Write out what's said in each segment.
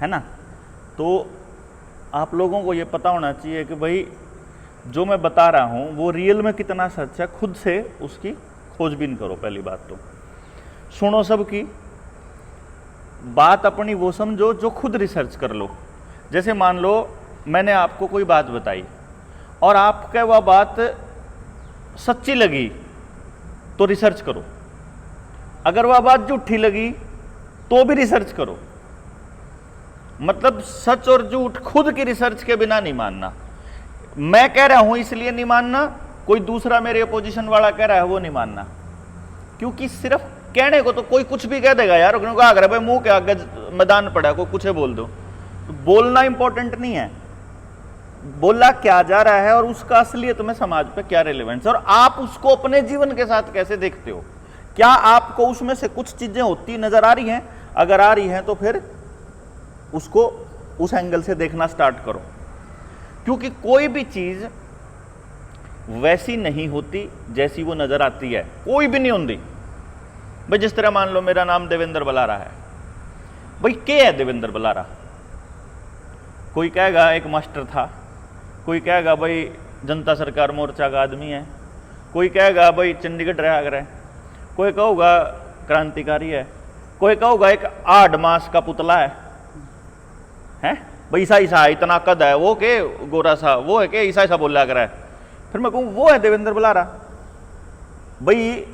है ना। तो आप लोगों को ये पता होना चाहिए कि भाई जो मैं बता रहा हूँ वो रियल में कितना सच है, खुद से उसकी खोजबीन करो। पहली बात तो सुनो सबकी बात, अपनी वो समझो जो खुद रिसर्च कर लो। जैसे मान लो मैंने आपको कोई बात बताई और आपको वह बात सच्ची लगी तो रिसर्च करो, अगर वह बात झूठी लगी तो भी रिसर्च करो। मतलब सच और झूठ खुद की रिसर्च के बिना नहीं मानना। मैं कह रहा हूं इसलिए नहीं मानना, कोई दूसरा मेरे अपोजिशन वाला कह रहा है वो नहीं मानना, क्योंकि सिर्फ कहने को तो कोई कुछ भी कह देगा यार, अगर भाई मुंह के आगे मैदान पड़ा कोई कुछ बोल दो। तो बोलना इंपॉर्टेंट नहीं है, बोला क्या जा रहा है और उसका असलियत में समाज पे क्या रिलेवेंस है और आप उसको अपने जीवन के साथ कैसे देखते हो। क्या आपको उसमें से कुछ चीजें होती नजर आ रही हैं? अगर आ रही हैं तो फिर उसको उस एंगल से देखना स्टार्ट करो, क्योंकि कोई भी चीज वैसी नहीं होती जैसी वो नजर आती है, कोई भी नहीं होती। भाई जिस तरह मान लो मेरा नाम देवेंद्र बलारा है, भाई क्या है देवेंद्र बलारा? कोई कहेगा एक मास्टर था, कोई कहेगा भाई जनता सरकार मोर्चा का आदमी है, कोई कहेगा भाई चंडीगढ़ रहा कर है, कोई कहूगा क्रांतिकारी है, कोई कहूगा एक 8 मास का पुतला है भाई ईसा ईसा इतना कद है, वो के गोरा सा वो है के ईसा ईसा बोला कर है। फिर मैं कहूँ वो है देवेंद्र बलारा। भाई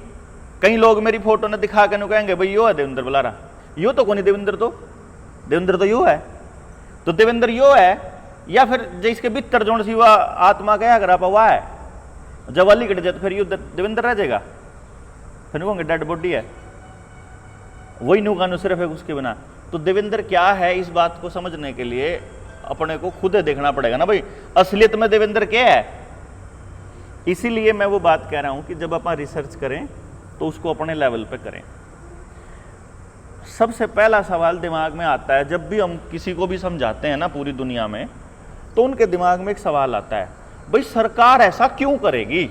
कई लोग मेरी फोटो ने दिखा के कहेंगे भाई यो है देवेंद्र बलारा, यो तो कौन देवेंद्र, तो देवेंद्र तो यो है। तो देवेंद्र यो है या फिर जिसके भीतर जोड़ सी वह आत्मा क्या करा पा है, जब वाली कट जाए तो फिर यो देवेंद्र रह जाएगा, फिर कहूँगे डेड बॉडी है, वही नुकानु सिर्फ है उसके बिना। तो देवेंद्र क्या है इस बात को समझने के लिए अपने को खुद देखना पड़ेगा ना भाई, असलियत में देवेंद्र क्या है। इसीलिए मैं वो बात कह रहा हूं कि जब अपन रिसर्च करें तो उसको अपने लेवल पे करें। सबसे पहला सवाल दिमाग में आता है जब भी हम किसी को भी समझाते हैं ना पूरी दुनिया में, तो उनके दिमाग में एक सवाल आता है, भाई सरकार ऐसा क्यों करेगी।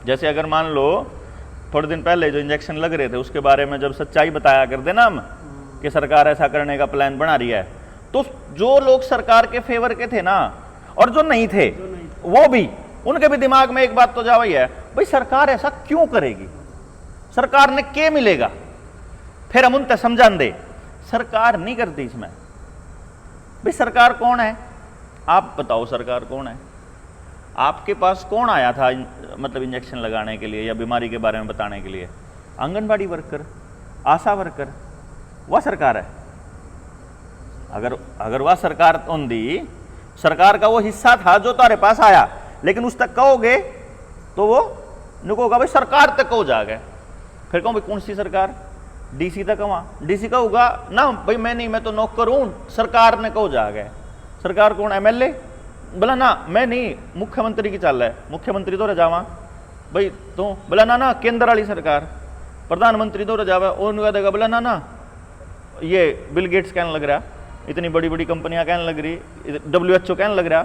जैसे अगर मान लो थोड़े दिन पहले जो इंजेक्शन लग रहे थे उसके बारे में जब सच्चाई बताया कर देना हम कि सरकार ऐसा करने का प्लान बना रही है, तो जो लोग सरकार के फेवर के थे ना और जो नहीं थे वो भी, उनके भी दिमाग में एक बात तो जा वही है, भाई सरकार ऐसा क्यों करेगी, सरकार ने क्या मिलेगा। फिर हम उनसे समझान दे सरकार नहीं करती इसमें। भाई सरकार कौन है, आप बताओ सरकार कौन है। आपके पास कौन आया था मतलब इंजेक्शन लगाने के लिए या बीमारी के बारे में बताने के लिए? आंगनबाड़ी वर्कर, आशा वर्कर, वह सरकार है। अगर वह सरकार होती, सरकार का वो हिस्सा था जो तुम्हारे पास आया, लेकिन उस तक कहोगे तो वो नुकोगा भाई सरकार तक कहो जागे। फिर कहूँ भाई कौन सी सरकार, डीसी तक वहाँ डीसी कहूँगा ना भाई मैं नहीं, मैं तो नौकर हूँ, सरकार ने कहो जागे। सरकार कौन, एमएलए? बोला ना मैं नहीं, मुख्यमंत्री की चाल है, मुख्यमंत्री तो रजावा भाई तो। बोला ना ना केंद्र वाली सरकार, प्रधानमंत्री तो रजावा। और उनका देगा बोला ना ना ये बिल गेट्स कहने लग रहा, इतनी बड़ी बड़ी कंपनियां कहने लग रही, WHO कहने लग रहा।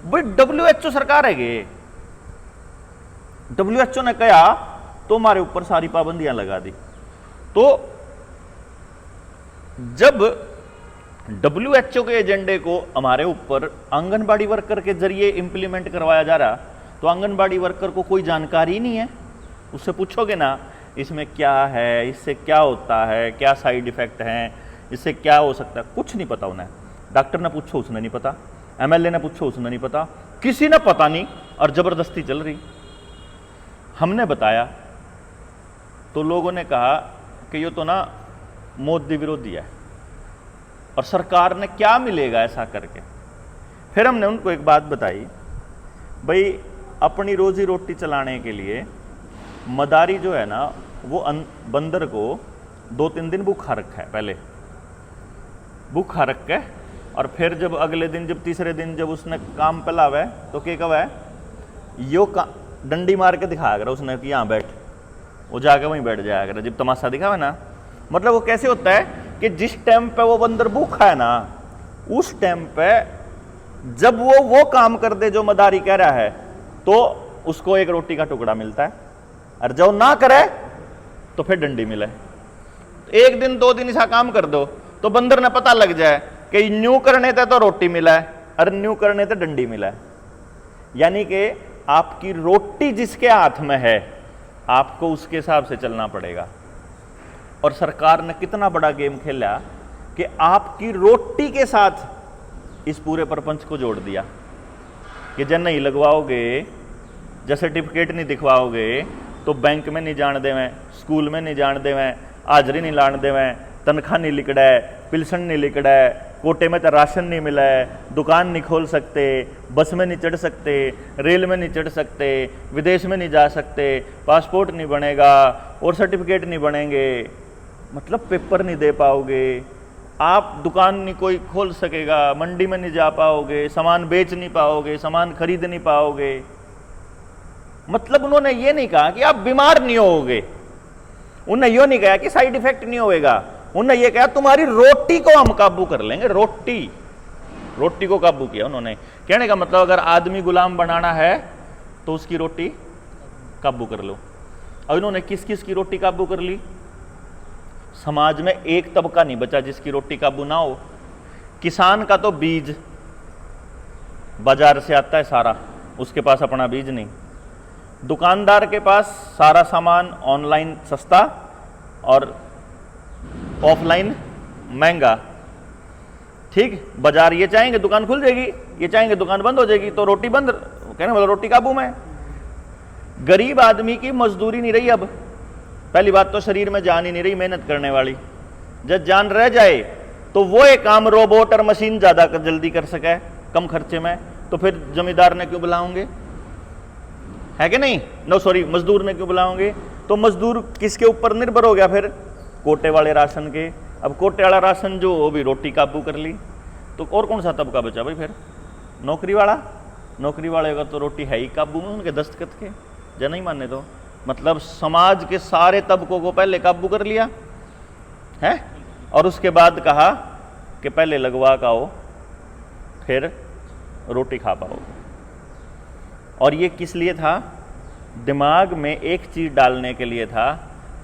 भाई WHO सरकार है गे, WHO ने कहा तो हमारे ऊपर सारी पाबंदियां लगा दी। तो जब WHO के एजेंडे को हमारे ऊपर आंगनबाड़ी वर्कर के जरिए इंप्लीमेंट करवाया जा रहा, तो आंगनबाड़ी वर्कर को कोई जानकारी नहीं है। उससे पूछोगे ना इसमें क्या है, इससे क्या होता है, क्या साइड इफेक्ट हैं, इससे क्या हो सकता है, कुछ नहीं पता उन्हें। डॉक्टर ने पूछो उसने नहीं पता, MLA ने पूछो उसने नहीं पता, किसी ने पता नहीं, और जबरदस्ती चल रही। हमने बताया तो लोगों ने कहा कि ये तो ना मोदी विरोधी है और सरकार ने क्या मिलेगा ऐसा करके। फिर हमने उनको एक बात बताई, भाई अपनी रोजी रोटी चलाने के लिए मदारी जो है ना वो बंदर को 2-3 दिन भूखा रखा है, पहले भूखा रख के, और फिर जब अगले दिन जब तीसरे दिन जब उसने काम पे लावे तो क्या कहा है, यो डंडी मार के दिखाया कर उसने कि यहाँ बैठ, वो जाके वहीं बैठ जाया कर जब तमाशा दिखावे ना। मतलब वो कैसे होता है कि जिस टाइम पे वो बंदर भूखा है ना, उस टाइम पे जब वो काम कर दे जो मदारी कह रहा है तो उसको एक रोटी का टुकड़ा मिलता है, और जब ना करे तो फिर डंडी मिले। 1 दिन 2 दिन ऐसा काम कर दो तो बंदर ने पता लग जाए कि न्यू करने थे तो रोटी मिला है और न्यू करने थे डंडी मिला है। यानी कि आपकी रोटी जिसके हाथ में है आपको उसके हिसाब से चलना पड़ेगा। और सरकार ने कितना बड़ा गेम खेला कि आपकी रोटी के साथ इस पूरे प्रपंच को जोड़ दिया कि जब नहीं लगवाओगे, जब सर्टिफिकेट नहीं दिखवाओगे तो बैंक में नहीं जान देवें, स्कूल में नहीं जान देवें, हाजरी नहीं लान देवें, तनख्वाह नहीं लिखड़ा है, पिलसन नहीं लिखड़ा है, कोटे में तो राशन नहीं मिला है, दुकान नहीं खोल सकते, बस में नहीं चढ़ सकते, रेल में नहीं चढ़ सकते, विदेश में नहीं जा सकते, पासपोर्ट नहीं बनेगा और सर्टिफिकेट नहीं बनेंगे, मतलब पेपर नहीं दे पाओगे, आप दुकान नहीं कोई खोल सकेगा, मंडी में नहीं जा पाओगे, सामान बेच नहीं पाओगे, सामान खरीद नहीं पाओगे। मतलब उन्होंने ये नहीं कहा कि आप बीमार नहीं होगे, उन्होंने ये नहीं कहा कि साइड इफेक्ट नहीं होएगा, उन्होंने ये कहा तुम्हारी रोटी को हम काबू कर लेंगे। रोटी को काबू किया उन्होंने। कहने का मतलब अगर आदमी गुलाम बनाना है तो उसकी रोटी काबू कर लो। अब इन्होंने किस किस की रोटी काबू कर ली? समाज में एक तबका नहीं बचा जिसकी रोटी काबू ना हो। किसान का तो बीज बाजार से आता है सारा, उसके पास अपना बीज नहीं। दुकानदार के पास सारा सामान ऑनलाइन सस्ता और ऑफलाइन महंगा। ठीक, बाजार ये चाहेंगे दुकान खुल जाएगी, ये चाहेंगे दुकान बंद हो जाएगी, तो रोटी बंद, कहने वाला रोटी काबू में। गरीब आदमी की मजदूरी नहीं रही। अब पहली बात तो शरीर में जान ही नहीं रही मेहनत करने वाली। जब जान रह जाए तो वो एक काम रोबोट और मशीन ज्यादा जल्दी कर सके कम खर्चे में, तो फिर जमींदार ने क्यों बुलाओगे, है कि नहीं? नो सॉरी, मजदूर ने क्यों बुलाओगे? तो मजदूर किसके ऊपर निर्भर हो गया फिर? कोटे वाले राशन के। अब कोटे वाला राशन जो वो भी रोटी काबू कर ली, तो और कौन सा तबका बचा भाई फिर? नौकरी वाले का तो रोटी है ही काबू में, उनके दस्तखत के, या नहीं माने तो मतलब समाज के सारे तबकों को पहले काबू कर लिया है, और उसके बाद कहा कि पहले लगवा का हो फिर रोटी खा पाओगे। और ये किस लिए था? दिमाग में एक चीज डालने के लिए था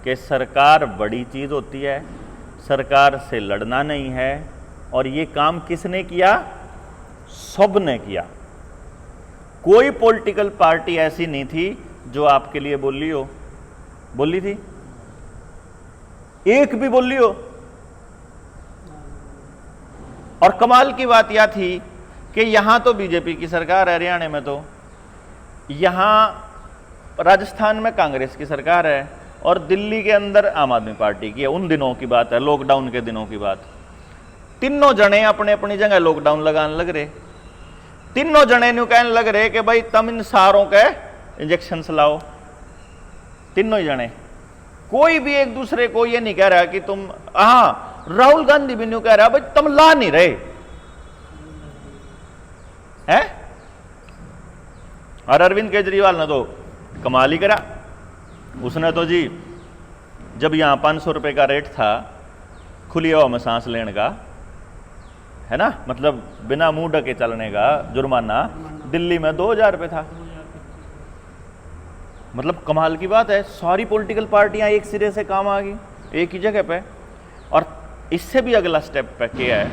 कि सरकार बड़ी चीज होती है, सरकार से लड़ना नहीं है। और ये काम किसने किया? सब ने किया। कोई पॉलिटिकल पार्टी ऐसी नहीं थी जो आपके लिए बोली थी? एक भी बोली हो? और कमाल की बात यह थी कि यहां तो बीजेपी की सरकार है, हरियाणा में तो, यहां राजस्थान में कांग्रेस की सरकार है, और दिल्ली के अंदर आम आदमी पार्टी की है। उन दिनों की बात है, लॉकडाउन के दिनों की बात। तीनों जने अपने अपनी जगह लॉकडाउन लगाने लग रहे। तीनों जने न्यू कहने लग रहे कि भाई तुम इन सारों के इंजेक्शन लाओ। तीनों ही जने, कोई भी एक दूसरे को ये नहीं कह रहा कि तुम, हाँ राहुल गांधी भी न्यू कह रहा भाई तुम ला नहीं रहे हैं। और अरविंद केजरीवाल ने तो कमाल ही करा। उसने तो जी जब यहां 500 रुपए का रेट था खुली हवा में सांस लेने का, है ना, मतलब बिना मुंह ढके चलने का जुर्माना, दिल्ली में 2000 रुपए था। मतलब कमाल की बात है, सारी पॉलिटिकल पार्टियां एक सिरे से काम आ गई एक ही जगह पे। और इससे भी अगला स्टेप पे क्या है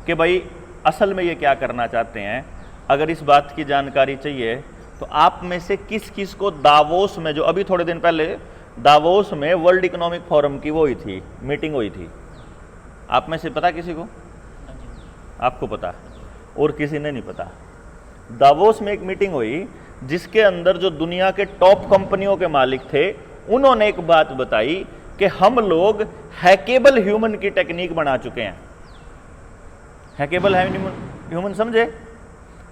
कि भाई असल में ये क्या करना चाहते हैं। अगर इस बात की जानकारी चाहिए तो आप में से किस किस को दावोस में, जो अभी थोड़े दिन पहले दावोस में वर्ल्ड इकोनॉमिक फोरम की वो हुई थी, मीटिंग हुई थी, आप में से पता किसी को? आपको पता और किसी ने नहीं पता। दावोस में एक मीटिंग हुई जिसके अंदर जो दुनिया के टॉप कंपनियों के मालिक थे उन्होंने एक बात बताई कि हम लोग हैकेबल ह्यूमन की टेक्निक बना चुके हैं। हैकेबल ह्यूमन समझे?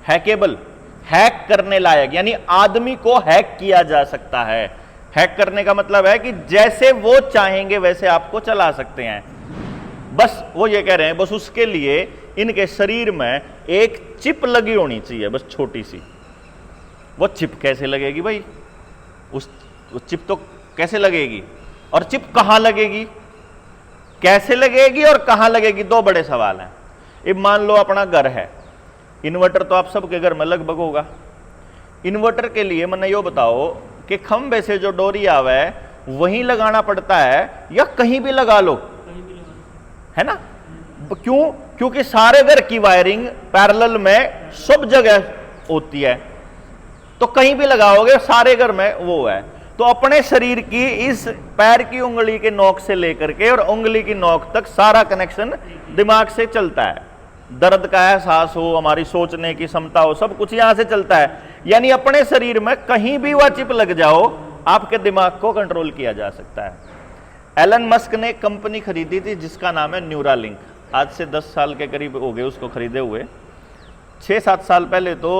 हैकेबल, हैक करने लायक, यानी आदमी को हैक किया जा सकता है। हैक करने का मतलब है कि जैसे वो चाहेंगे वैसे आपको चला सकते हैं। बस वो ये कह रहे हैं, बस उसके लिए इनके शरीर में एक चिप लगी होनी चाहिए, बस छोटी सी। वो चिप कैसे लगेगी भाई? उस चिप तो कैसे लगेगी, और चिप कहां लगेगी, कैसे लगेगी और कहां लगेगी, दो बड़े सवाल हैं। अब मान लो अपना घर है, इन्वर्टर तो आप सबके घर में लगभग होगा। इन्वर्टर के लिए मैंने यो बताओ कि खंबे से जो डोरी आवे वहीं लगाना पड़ता है या कहीं भी लगा लो? है ना। क्यों? क्योंकि सारे घर की वायरिंग पैरेलल में सब जगह होती है, तो कहीं भी लगाओगे सारे घर में वो है। तो अपने शरीर की इस पैर की उंगली के नोक से लेकर के और उंगली की नोक तक सारा कनेक्शन दिमाग से चलता है। दर्द का एहसास हो, हमारी सोचने की क्षमता हो, सब कुछ यहां से चलता है। यानी अपने शरीर में कहीं भी वह चिप लग जाओ, आपके दिमाग को कंट्रोल किया जा सकता है। एलन मस्क ने एक कंपनी खरीदी थी जिसका नाम है न्यूरालिंक। आज से 10 साल के करीब हो गए उसको खरीदे हुए। 6-7 साल पहले तो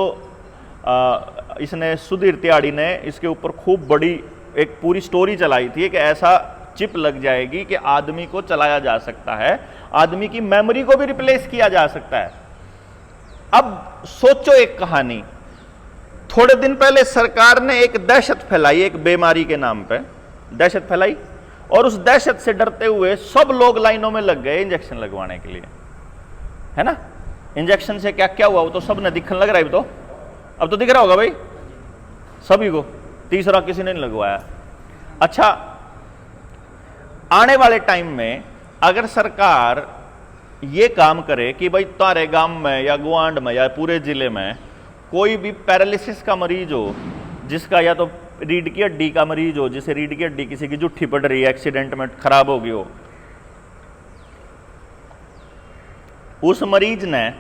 इसने सुधीर त्याड़ी ने इसके ऊपर खूब बड़ी एक पूरी स्टोरी चलाई थी कि ऐसा चिप लग जाएगी कि आदमी को चलाया जा सकता है, आदमी की मेमोरी को भी रिप्लेस किया जा सकता है। अब सोचो एक कहानी, थोड़े दिन पहले सरकार ने एक दहशत फैलाई, एक बीमारी के नाम पे दहशत फैलाई, और उस दहशत से डरते हुए सब लोग लाइनों में लग गए इंजेक्शन लगवाने के लिए, है ना। इंजेक्शन से क्या क्या हुआ वो तो सबने दिखने लग रहा है। अब तो दिख रहा होगा भाई सभी को, तीसरा किसी ने नहीं लगवाया। अच्छा, आने वाले टाइम में अगर सरकार ये काम करे कि भाई तारे गांव में या गुआंड में या पूरे जिले में कोई भी पैरालिसिस का मरीज हो, जिसका या तो रीढ़ की हड्डी का मरीज हो, जिसे रीढ़ की हड्डी किसी की जुट्ठी पड़ रही है, एक्सीडेंट में खराब हो गई हो, उस मरीज ने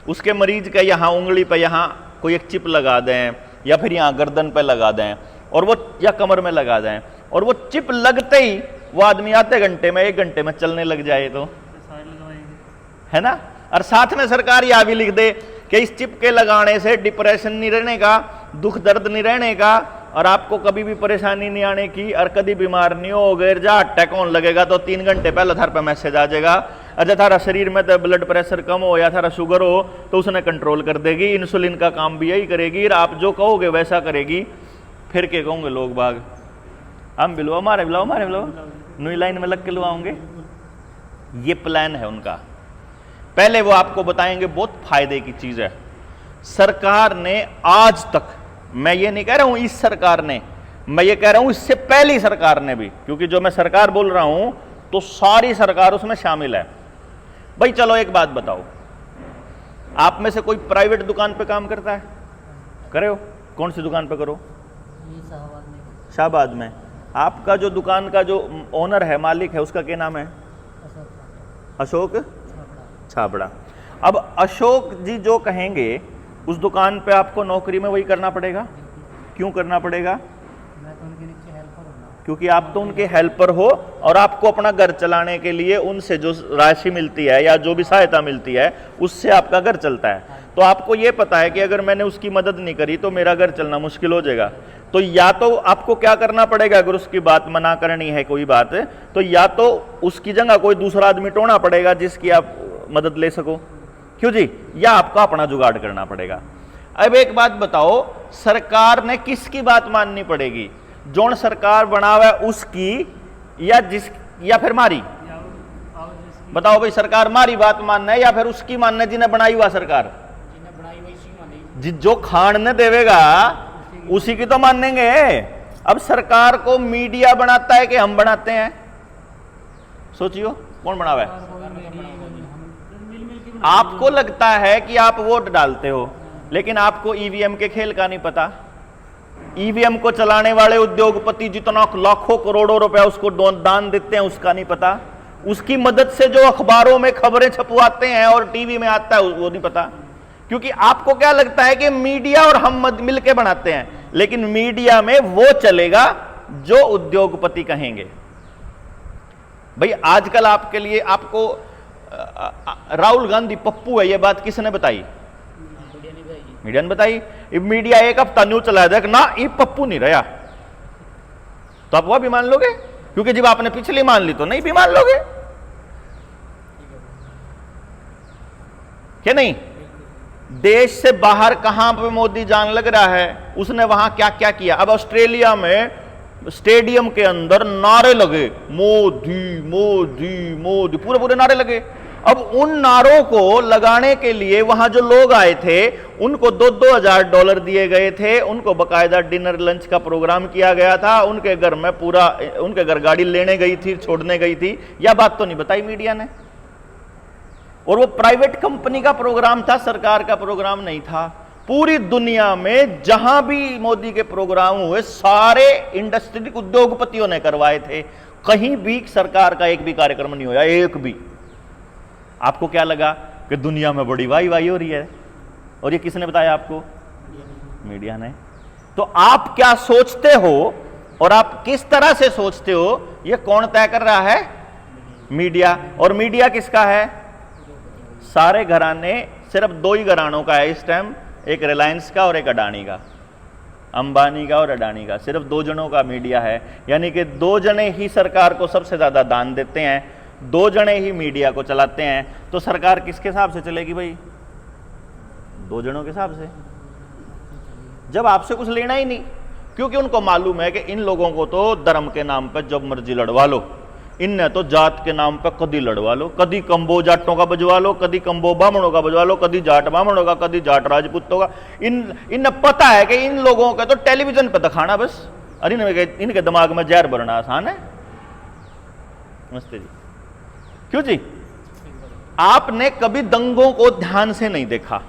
उसके मरीज के यहाँ उंगली पे यहाँ कोई एक चिप लगा दें, या फिर यहाँ गर्दन पे लगा दें, और वो या कमर में लगा दें, और वो चिप लगते ही वो आदमी आधे घंटे में 1 घंटे में चलने लग जाए, तो है ना। और साथ में सरकार यह भी लिख दे कि इस चिप के लगाने से डिप्रेशन नहीं रहने का, दुख दर्द नहीं रहने का, और आपको कभी भी परेशानी नहीं आने की, और कभी बीमार नहीं हो गए, जा अटैक होने लगेगा तो 3 घंटे पहले थार पे मैसेज आ जाएगा। अच्छा, थारा शरीर में तो ब्लड प्रेशर कम हो या थारा शुगर हो तो उसने कंट्रोल कर देगी, इंसुलिन का काम भी यही करेगी, और आप जो कहोगे वैसा करेगी। फिर के कहोगे लोग बाग, हम बिलवा हमारे बिलाओ, हमारे बिलाओ, नई लाइन में लग के लवाओगे। ये प्लान है उनका। पहले वो आपको बताएंगे बहुत फायदे की चीज है। सरकार ने आज तक, मैं ये नहीं कह रहा हूं इस सरकार ने, मैं ये कह रहा हूं इससे पहली सरकार ने भी, क्योंकि जो मैं सरकार बोल रहा हूं तो सारी सरकार उसमें शामिल है। भाई चलो एक बात बताओ, आप में से कोई प्राइवेट दुकान पे काम करता है? करे हो? कौन सी दुकान पे करो? शाहबाद में। आपका जो दुकान का जो ओनर है, मालिक है, उसका क्या नाम है? अशोक छाबड़ा। अब अशोक जी जो कहेंगे उस दुकान पे आपको नौकरी में वही करना पड़ेगा। क्यों करना पड़ेगा? मैं तो उनके नीचे हेल्पर हूं ना। क्योंकि आप तो उनके हेल्पर हो, और आपको अपना घर चलाने के लिए उनसे जो राशि मिलती है या जो भी सहायता मिलती है उससे आपका घर चलता है। तो आपको ये पता है कि अगर मैंने उसकी मदद नहीं करी तो मेरा घर चलना मुश्किल हो जाएगा। तो या तो आपको क्या करना पड़ेगा, अगर उसकी बात मना करनी है कोई बात, तो या तो उसकी जगह कोई दूसरा आदमी टोना पड़ेगा जिसकी आप मदद ले सको, क्यों जी, या आपको अपना जुगाड़ करना पड़ेगा। अब एक बात बताओ, सरकार ने किसकी बात माननी पड़ेगी? जोन सरकार बनावे उसकी या फिर मारी? बताओ भाई, सरकार मारी बात मानना है या फिर उसकी मानना है जिन्हें बनाई हुआ सरकार? जो खान ने देवेगा उसी की तो मानेंगे। अब सरकार को मीडिया बनाता है कि हम बनाते हैं? सोचियो कौन बनावे? आपको लगता है कि आप वोट डालते हो, लेकिन आपको ईवीएम के खेल का नहीं पता। ईवीएम को चलाने वाले उद्योगपति जितना लाखों करोड़ों रुपया उसको दान देते हैं उसका नहीं पता। उसकी मदद से जो अखबारों में खबरें छपवाते हैं और टीवी में आता है वो नहीं पता। क्योंकि आपको क्या लगता है कि मीडिया और हम मिलके बनाते हैं, लेकिन मीडिया में वो चलेगा जो उद्योगपति कहेंगे। भाई आजकल आपके लिए आपको राहुल गांधी पप्पू है, ये बात किसने बताई? मीडिया ने बताई। मीडिया एक हफ्ता न्यूज चला देगा ना, ये पप्पू नहीं रहा, तो आप वह भी मान लोगे? क्योंकि जब आपने पिछली मान ली तो नहीं भी मान लोगे, क्या नहीं? देश से बाहर कहां पे मोदी जान लग रहा है, उसने वहां क्या क्या किया। अब ऑस्ट्रेलिया में स्टेडियम के अंदर नारे लगे, मोदी मोदी मोदी, पूरे पूरे नारे लगे। अब उन नारों को लगाने के लिए वहां जो लोग आए थे उनको $2,000 दिए गए थे, उनको बकायदा डिनर लंच का प्रोग्राम किया गया था, उनके घर में पूरा, उनके घर गाड़ी लेने गई थी, छोड़ने गई थी। यह बात तो नहीं बताई मीडिया ने। और वो प्राइवेट कंपनी का प्रोग्राम था, सरकार का प्रोग्राम नहीं था। पूरी दुनिया में जहां भी मोदी के प्रोग्राम हुए सारे इंडस्ट्री उद्योगपतियों ने करवाए थे, कहीं भी सरकार का एक भी कार्यक्रम नहीं हुआ, एक भी। आपको क्या लगा कि दुनिया में बड़ी वाही हो रही है, और ये किसने बताया आपको? मीडिया ने। तो आप क्या सोचते हो और आप किस तरह से सोचते हो, ये कौन तय कर रहा है? मीडिया। और मीडिया किसका है? सारे घराने, सिर्फ दो ही घरानों का है इस टाइम, एक रिलायंस का और एक अडानी का, अंबानी का और अडानी का। सिर्फ दो जनों का मीडिया है, यानी कि दो जने ही सरकार को सबसे ज्यादा दान देते हैं, दो जने ही मीडिया को चलाते हैं। तो सरकार किसके हिसाब से चलेगी भाई? दो जनों के हिसाब से। जब आपसे कुछ लेना ही नहीं, क्योंकि उनको मालूम है कि इन लोगों को तो धर्म के नाम पर जब मर्जी लड़वा लो, इनने तो जात के नाम पर कदी लड़वा लो, कदी कंबो जाटों का बजवा लो, कदी कंबो बामणों का बजवा लो, कदी जाट बामणों का, कदी जाट राजपूतों का। इन्हें पता है कि इन लोगों का तो टेलीविजन पर दिखाना बस, और इनके दिमाग में जहर भरना आसान है। नमस्ते जी। क्यों जी? आपने कभी दंगों को ध्यान से नहीं देखा,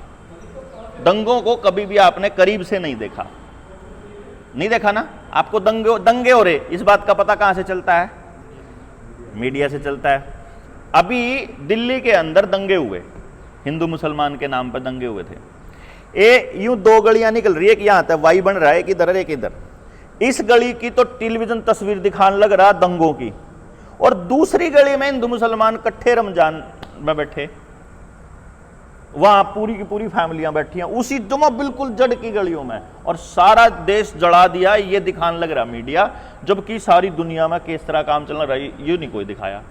दंगों को कभी भी आपने करीब से नहीं देखा, नहीं देखा ना? आपको दंगे हो रहे, इस बात का पता कहां से चलता है? मीडिया से चलता है। अभी दिल्ली के अंदर दंगे हुए, हिंदू मुसलमान के नाम पर दंगे हुए थे। यूं दो गलियां निकल रही है कि यहां तक वाई बन रहा है, एक इधर एक इधर। इस गली की तो टेलीविजन तस्वीर दिखाने लग रहा दंगों की, और दूसरी गली में हिंदू मुसलमान इकट्ठे रमजान में बैठे, वहां पूरी की पूरी फैमिलियां बैठी हैं उसी जुमा बिल्कुल जड़ की गलियों में, और सारा देश जला दिया ये दिखाने लग रहा मीडिया, जबकि सारी दुनिया में किस तरह काम चल रहा है ये नहीं कोई दिखाया।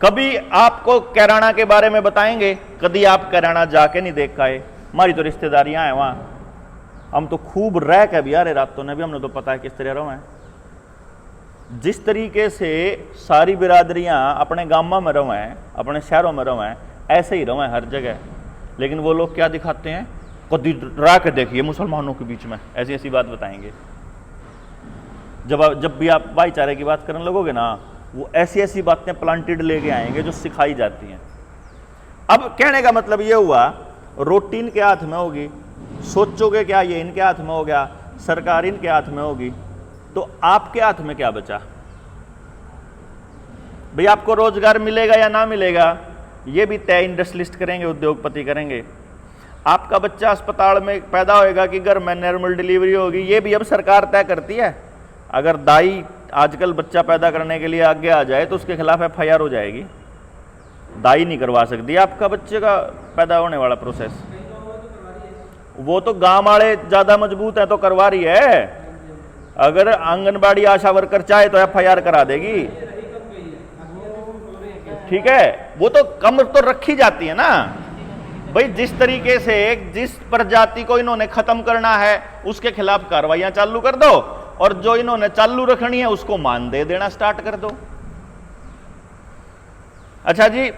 कभी आपको कैराना के बारे में बताएंगे? कभी आप कैराना जाके नहीं देख पाए? हमारी तो रिश्तेदारियां हैं वहां, हम तो खूब रह के भी आ रहे रातों ने भी, हमने तो पता है किस तरह रहो है। जिस तरीके से सारी बिरादरियां अपने गांव में रहो हैं, अपने शहरों में रहो हैं, ऐसे ही रहो हैं हर जगह। लेकिन वो लोग क्या दिखाते हैं? कभी रह के देखिए मुसलमानों के बीच में, ऐसी ऐसी बात बताएंगे। जब भी आप भाईचारे की बात करने लगोगे ना, वो ऐसी ऐसी बातें प्लांटेड लेके आएंगे जो सिखाई जाती हैं। अब कहने का मतलब ये हुआ, रोटी इनके हाथ में होगी, सोचोगे क्या ये इनके हाथ में हो गया, सरकार इनके हाथ में होगी, तो आपके हाथ में क्या बचा? भाई आपको रोजगार मिलेगा या ना मिलेगा, ये भी तय इंडस्ट्रियलिस्ट करेंगे, उद्योगपति करेंगे। आपका बच्चा अस्पताल में पैदा होएगा कि घर में नॉर्मल डिलीवरी होगी, ये भी अब सरकार तय करती है। अगर दाई आजकल बच्चा पैदा करने के लिए आगे आ जाए तो उसके खिलाफ FIR हो जाएगी। दाई नहीं करवा सकती आपका बच्चे का पैदा होने वाला प्रोसेस। वो तो गांव वाले ज्यादा मजबूत है तो करवा रही है, अगर आंगनबाड़ी आशा वर्कर चाहे तो FIR करा देगी, ठीक है। वो तो कम तो रखी जाती है ना भाई। जिस तरीके से जिस प्रजाति को इन्होंने खत्म करना है उसके खिलाफ कार्रवाइयां चालू कर दो, और जो इन्होंने चालू रखनी है उसको मान दे देना स्टार्ट कर दो। अच्छा जी,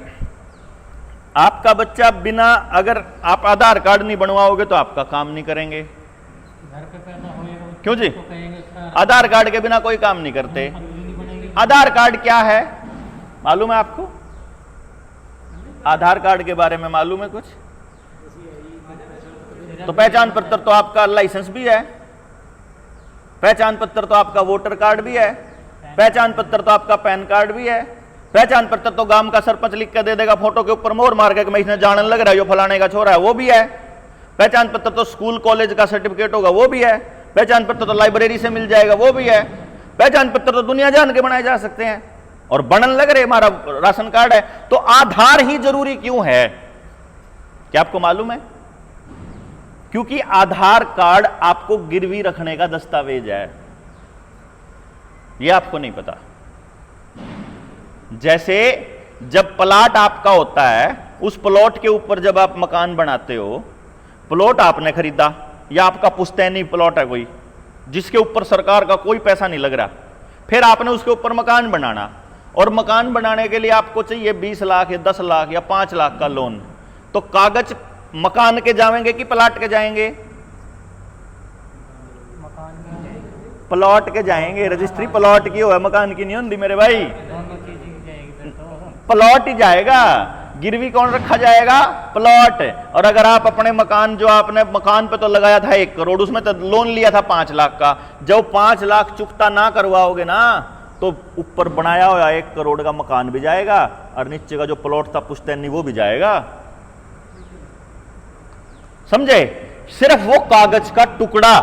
आपका बच्चा बिना, अगर आप आधार कार्ड नहीं बनवाओगे तो आपका काम नहीं करेंगे। घर पे पैदा होएगा, क्यों जी? तो कहेंगे सर, आधार कार्ड के बिना कोई काम नहीं करते। आधार कार्ड क्या है मालूम है आपको? आधार कार्ड के बारे में मालूम है कुछ? तो पहचान पत्र तो आपका लाइसेंस भी है, पहचान पत्र तो आपका वोटर कार्ड भी है, पहचान पत्र तो आपका पैन कार्ड भी है, पहचान पत्र तो गांव का सरपंच लिख के दे देगा फोटो के ऊपर मोहर मार के मैं इसने जानने लग रहा है, यो फलाने का छोरा है, वो भी है। पहचान पत्र तो स्कूल कॉलेज का सर्टिफिकेट होगा, वो भी है। पहचान पत्र तो लाइब्रेरी से मिल जाएगा, वो भी है। पहचान पत्र तो दुनिया जान के बनाए जा सकते हैं, और बनन लग रहे हमारा राशन कार्ड है। तो आधार ही जरूरी क्यों है, क्या आपको मालूम है? क्योंकि आधार कार्ड आपको गिरवी रखने का दस्तावेज है, यह आपको नहीं पता। जैसे जब प्लॉट आपका होता है, उस प्लॉट के ऊपर जब आप मकान बनाते हो, प्लॉट आपने खरीदा या आपका पुश्तैनी प्लॉट है कोई जिसके ऊपर सरकार का कोई पैसा नहीं लग रहा, फिर आपने उसके ऊपर मकान बनाना, और मकान बनाने के लिए आपको चाहिए 20 लाख या 10 लाख या 5 लाख का लोन। तो कागज मकान के जाएंगे कि प्लॉट के जाएंगे? मकान में प्लॉट के जाएंगे। रजिस्ट्री प्लॉट की हो, मकान की नहीं होती मेरे भाई। दोनों चीजें की जाएगी फिर तो। प्लॉट ही जाएगा। गिरवी कौन रखा जाएगा? प्लॉट। और अगर आप अपने मकान, जो आपने मकान पे तो लगाया था 1 करोड़, उसमें तो लोन लिया था 5 लाख का, जब 5 लाख चुकता ना करवाओगे ना तो ऊपर बनाया हुआ 1 करोड़ का मकान भी जाएगा और नीचे का जो प्लॉट था पुश्तैनी वो भी जाएगा। समझे? सिर्फ वो कागज का टुकड़ा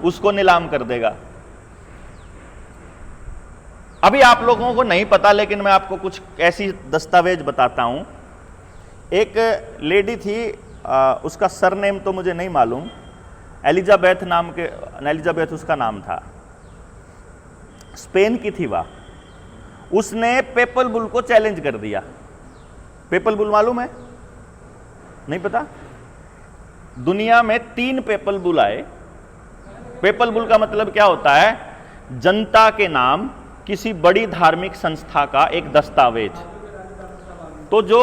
उसको नीलाम कर देगा। अभी आप लोगों को नहीं पता, लेकिन मैं आपको कुछ ऐसी दस्तावेज बताता हूं। एक लेडी थी, उसका सरनेम तो मुझे नहीं मालूम, एलिजाबेथ नाम के, एलिजाबेथ उसका नाम था, स्पेन की थी वह। उसने पेपल बुल को चैलेंज कर दिया। पेपल बुल मालूम है? नहीं पता? दुनिया में 3 पेपल बुल आए। पेपल बुल का मतलब क्या होता है? जनता के नाम किसी बड़ी धार्मिक संस्था का एक दस्तावेज। तो जो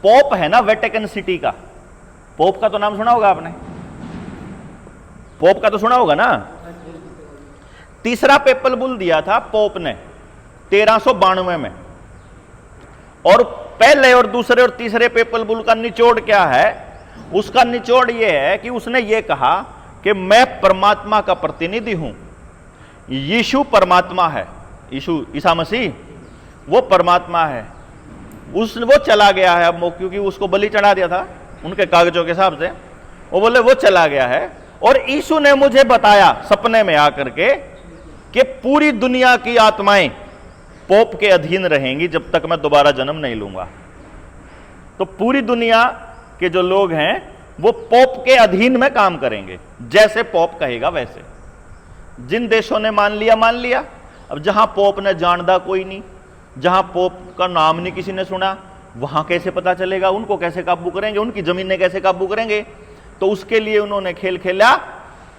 पोप है ना वेटिकन सिटी का, पोप का तो नाम सुना होगा आपने, पोप का तो सुना होगा ना। तीसरा पेपल बुल दिया था पोप ने 1392 में। और पहले और दूसरे और तीसरे पेपल बुल का निचोड़ क्या है? उसका निचोड़ यह है कि उसने ये कहा कि मैं परमात्मा का प्रतिनिधि हूं, यीशु परमात्मा है, यीशु ईसा मसीह वो परमात्मा है। वो चला गया है अब, क्योंकि उसको बलि चढ़ा दिया था उनके कागजों के हिसाब से। वो बोले वो चला गया है और यीशु ने मुझे बताया सपने में आकर के कि पूरी दुनिया की आत्माएं पोप के अधीन रहेंगी जब तक मैं दोबारा जन्म नहीं लूंगा। तो पूरी दुनिया के जो लोग हैं वो पोप के अधीन में काम करेंगे, जैसे पोप कहेगा वैसे। जिन देशों ने मान लिया मान लिया। अब जहां पोप ने जानदा कोई नहीं, जहां पोप का नाम नहीं किसी ने सुना, वहां कैसे पता चलेगा? उनको कैसे काबू करेंगे? उनकी जमीनें कैसे काबू करेंगे? तो उसके लिए उन्होंने खेल खेला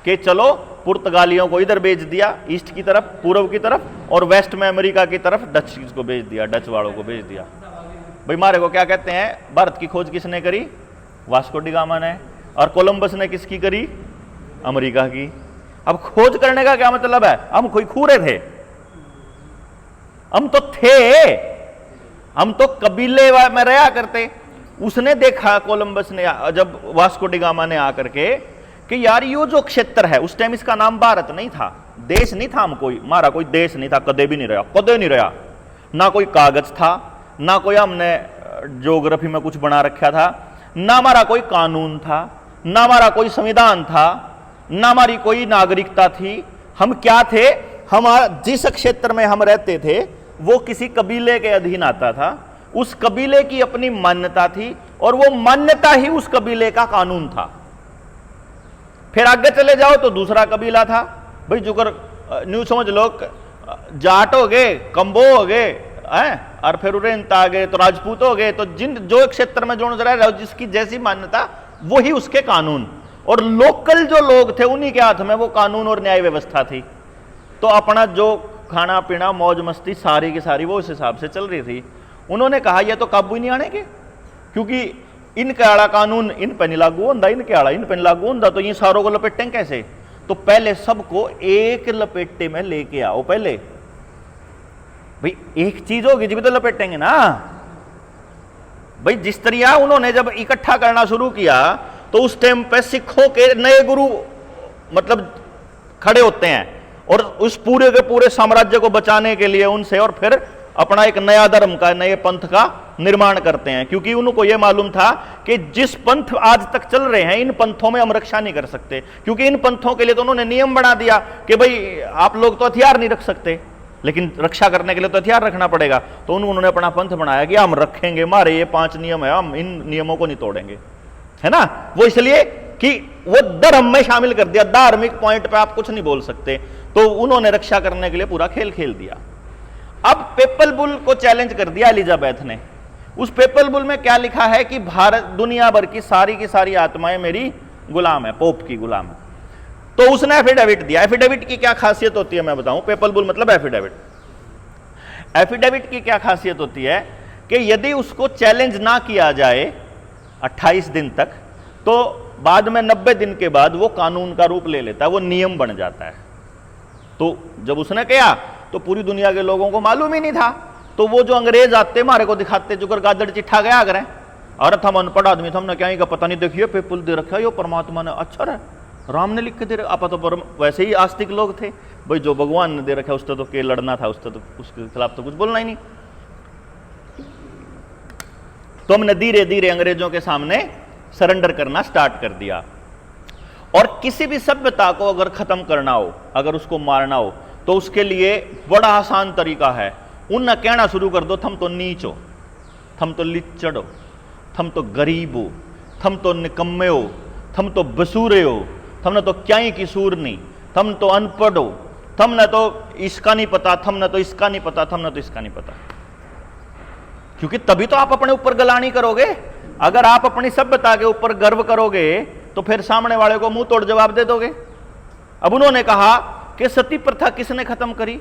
कि चलो पुर्तगालियों को इधर भेज दिया, ईस्ट की तरफ, पूर्व की तरफ, और वेस्ट में अमेरिका की तरफ डच को भेज दिया, डच वालों को भेज दिया। भाई मारे को क्या कहते हैं? भारत की खोज किसने करी? वास्को डी गामा ने। और कोलंबस ने किसकी करी? अमेरिका की। अब खोज करने का क्या मतलब है? हम कोई खूरे थे? हम तो थे, हम तो कबीले में रहा करते। उसने देखा कोलंबस ने, जब वास्को डी गामा ने आकर के, कि यार ये जो क्षेत्र है, उस टाइम इसका नाम भारत नहीं था, देश नहीं था, हम कोई हमारा कोई देश नहीं था, कदे भी नहीं रहा, कदे नहीं रहा। ना कोई कागज था, ना कोई हमने ज्योग्राफी में कुछ बना रखा था, ना हमारा कोई कानून था, ना हमारा कोई संविधान था, ना हमारी कोई नागरिकता थी। हम क्या थे? हमारा जिस क्षेत्र में हम रहते थे वो किसी कबीले के अधीन आता था। उस कबीले की अपनी मान्यता थी और वो मान्यता ही उस कबीले का कानून था। फिर आगे चले जाओ तो दूसरा कबीला था। भाई जुगर न्यू समझ लो, जाट हो गए, कंबो हो गए, और फिर उरेंता आ गए तो राजपूत हो गए। तो जिन जो क्षेत्र में जो रह रहे, जिसकी जैसी मान्यता वही उसके कानून, और लोकल जो लोग थे उन्हीं के हाथ में वो कानून और न्याय व्यवस्था थी। तो अपना जो खाना पीना मौज मस्ती सारी की सारी वो उस हिसाब से चल रही थी। उन्होंने कहा ये तो काबू ही नहीं आने के, क्योंकि इनके आड़ा कानून इन पे नहीं लागू होता, इनके आड़ा इन पे नहीं लागू होता, तो ये सारों को लपेटेंगे कैसे? तो पहले सबको एक लपेटे में लेके आओ। पहले भाई एक चीज होगी जब तो लपेटेंगे ना। भाई जिस तरह उन्होंने जब इकट्ठा करना शुरू किया तो उस टाइम पे सिखों के नए गुरु मतलब खड़े होते हैं और उस पूरे के पूरे साम्राज्य को बचाने के लिए उनसे, और फिर अपना एक नया धर्म का, नए पंथ का निर्माण करते हैं। क्योंकि उनको यह मालूम था कि जिस पंथ आज तक चल रहे हैं इन पंथों में हम रक्षा नहीं कर सकते, क्योंकि इन पंथों के लिए तो उन्होंने नियम बना दिया कि भाई आप लोग तो हथियार नहीं रख सकते, लेकिन रक्षा करने के लिए तो हथियार रखना पड़ेगा। तो उन्होंने अपना पंथ बनाया कि हम रखेंगे, हमारे ये 5 नियम है, हम इन नियमों को नहीं तोड़ेंगे, है ना। वो इसलिए कि वो धर्म में शामिल कर दिया, धार्मिक पॉइंट पे आप कुछ नहीं बोल सकते। तो उन्होंने रक्षा करने के लिए पूरा खेल खेल दिया। अब पेपल बुल को चैलेंज कर दिया एलिजाबेथ ने। उस पेपल बुल में क्या लिखा है कि भारत दुनिया भर की सारी आत्माएं मेरी गुलाम है, पोप की गुलाम है। तो उसने एफिडेविट दिया। एफिडेविट की क्या खासियत होती है मैं बताऊं। पेपल बुल मतलब एफिडेविट। एफिडेविट की क्या खासियत होती है कि यदि उसको चैलेंज ना किया जाए 28 दिन तक, तो बाद में 90 दिन के बाद वो कानून का रूप ले लेता है, वो नियम बन जाता है। तो जब उसने किया तो पूरी दुनिया के लोगों को मालूम ही नहीं था। तो वो जो अंग्रेज आते मारे को दिखाते जो गादड़ चिट्ठा गया करें, अरे हम अनपढ़ आदमी था, हमने क्या ही का पता नहीं, देखिए पेपुल दे रखा है, यो परमात्मा ने, अच्छा रहा राम ने लिख के दे रखा। आप तो वैसे ही आस्तिक लोग थे भाई, जो भगवान ने दे रखा उससे तो के लड़ना था, उससे तो उसके खिलाफ तो कुछ बोलना ही नहीं। तो हमने धीरे धीरे अंग्रेजों के सामने सरेंडर करना स्टार्ट कर दिया। और किसी भी सभ्यता को अगर खत्म करना हो, अगर उसको मारना हो, तो उसके लिए बड़ा आसान तरीका है, उन कहना शुरू कर दो थम तो नीच हो, थम तो लिच्चड़ हो, थम तो गरीब हो, थम तो निकम्मे हो, थम तो बसूरे हो, थमने तो क्या ही किसूर नहीं, थम तो अनपढ़ हो, थमने तो इसका नहीं पता, थमने तो इसका नहीं पता, थमने तो इसका नहीं पता। क्योंकि तभी तो आप अपने ऊपर गलानी करोगे। अगर आप अपनी सभ्यता के ऊपर गर्व करोगे तो फिर सामने वाले को मुंह तोड़ जवाब दे दोगे। अब उन्होंने कहा कि सती प्रथा किसने खत्म करी,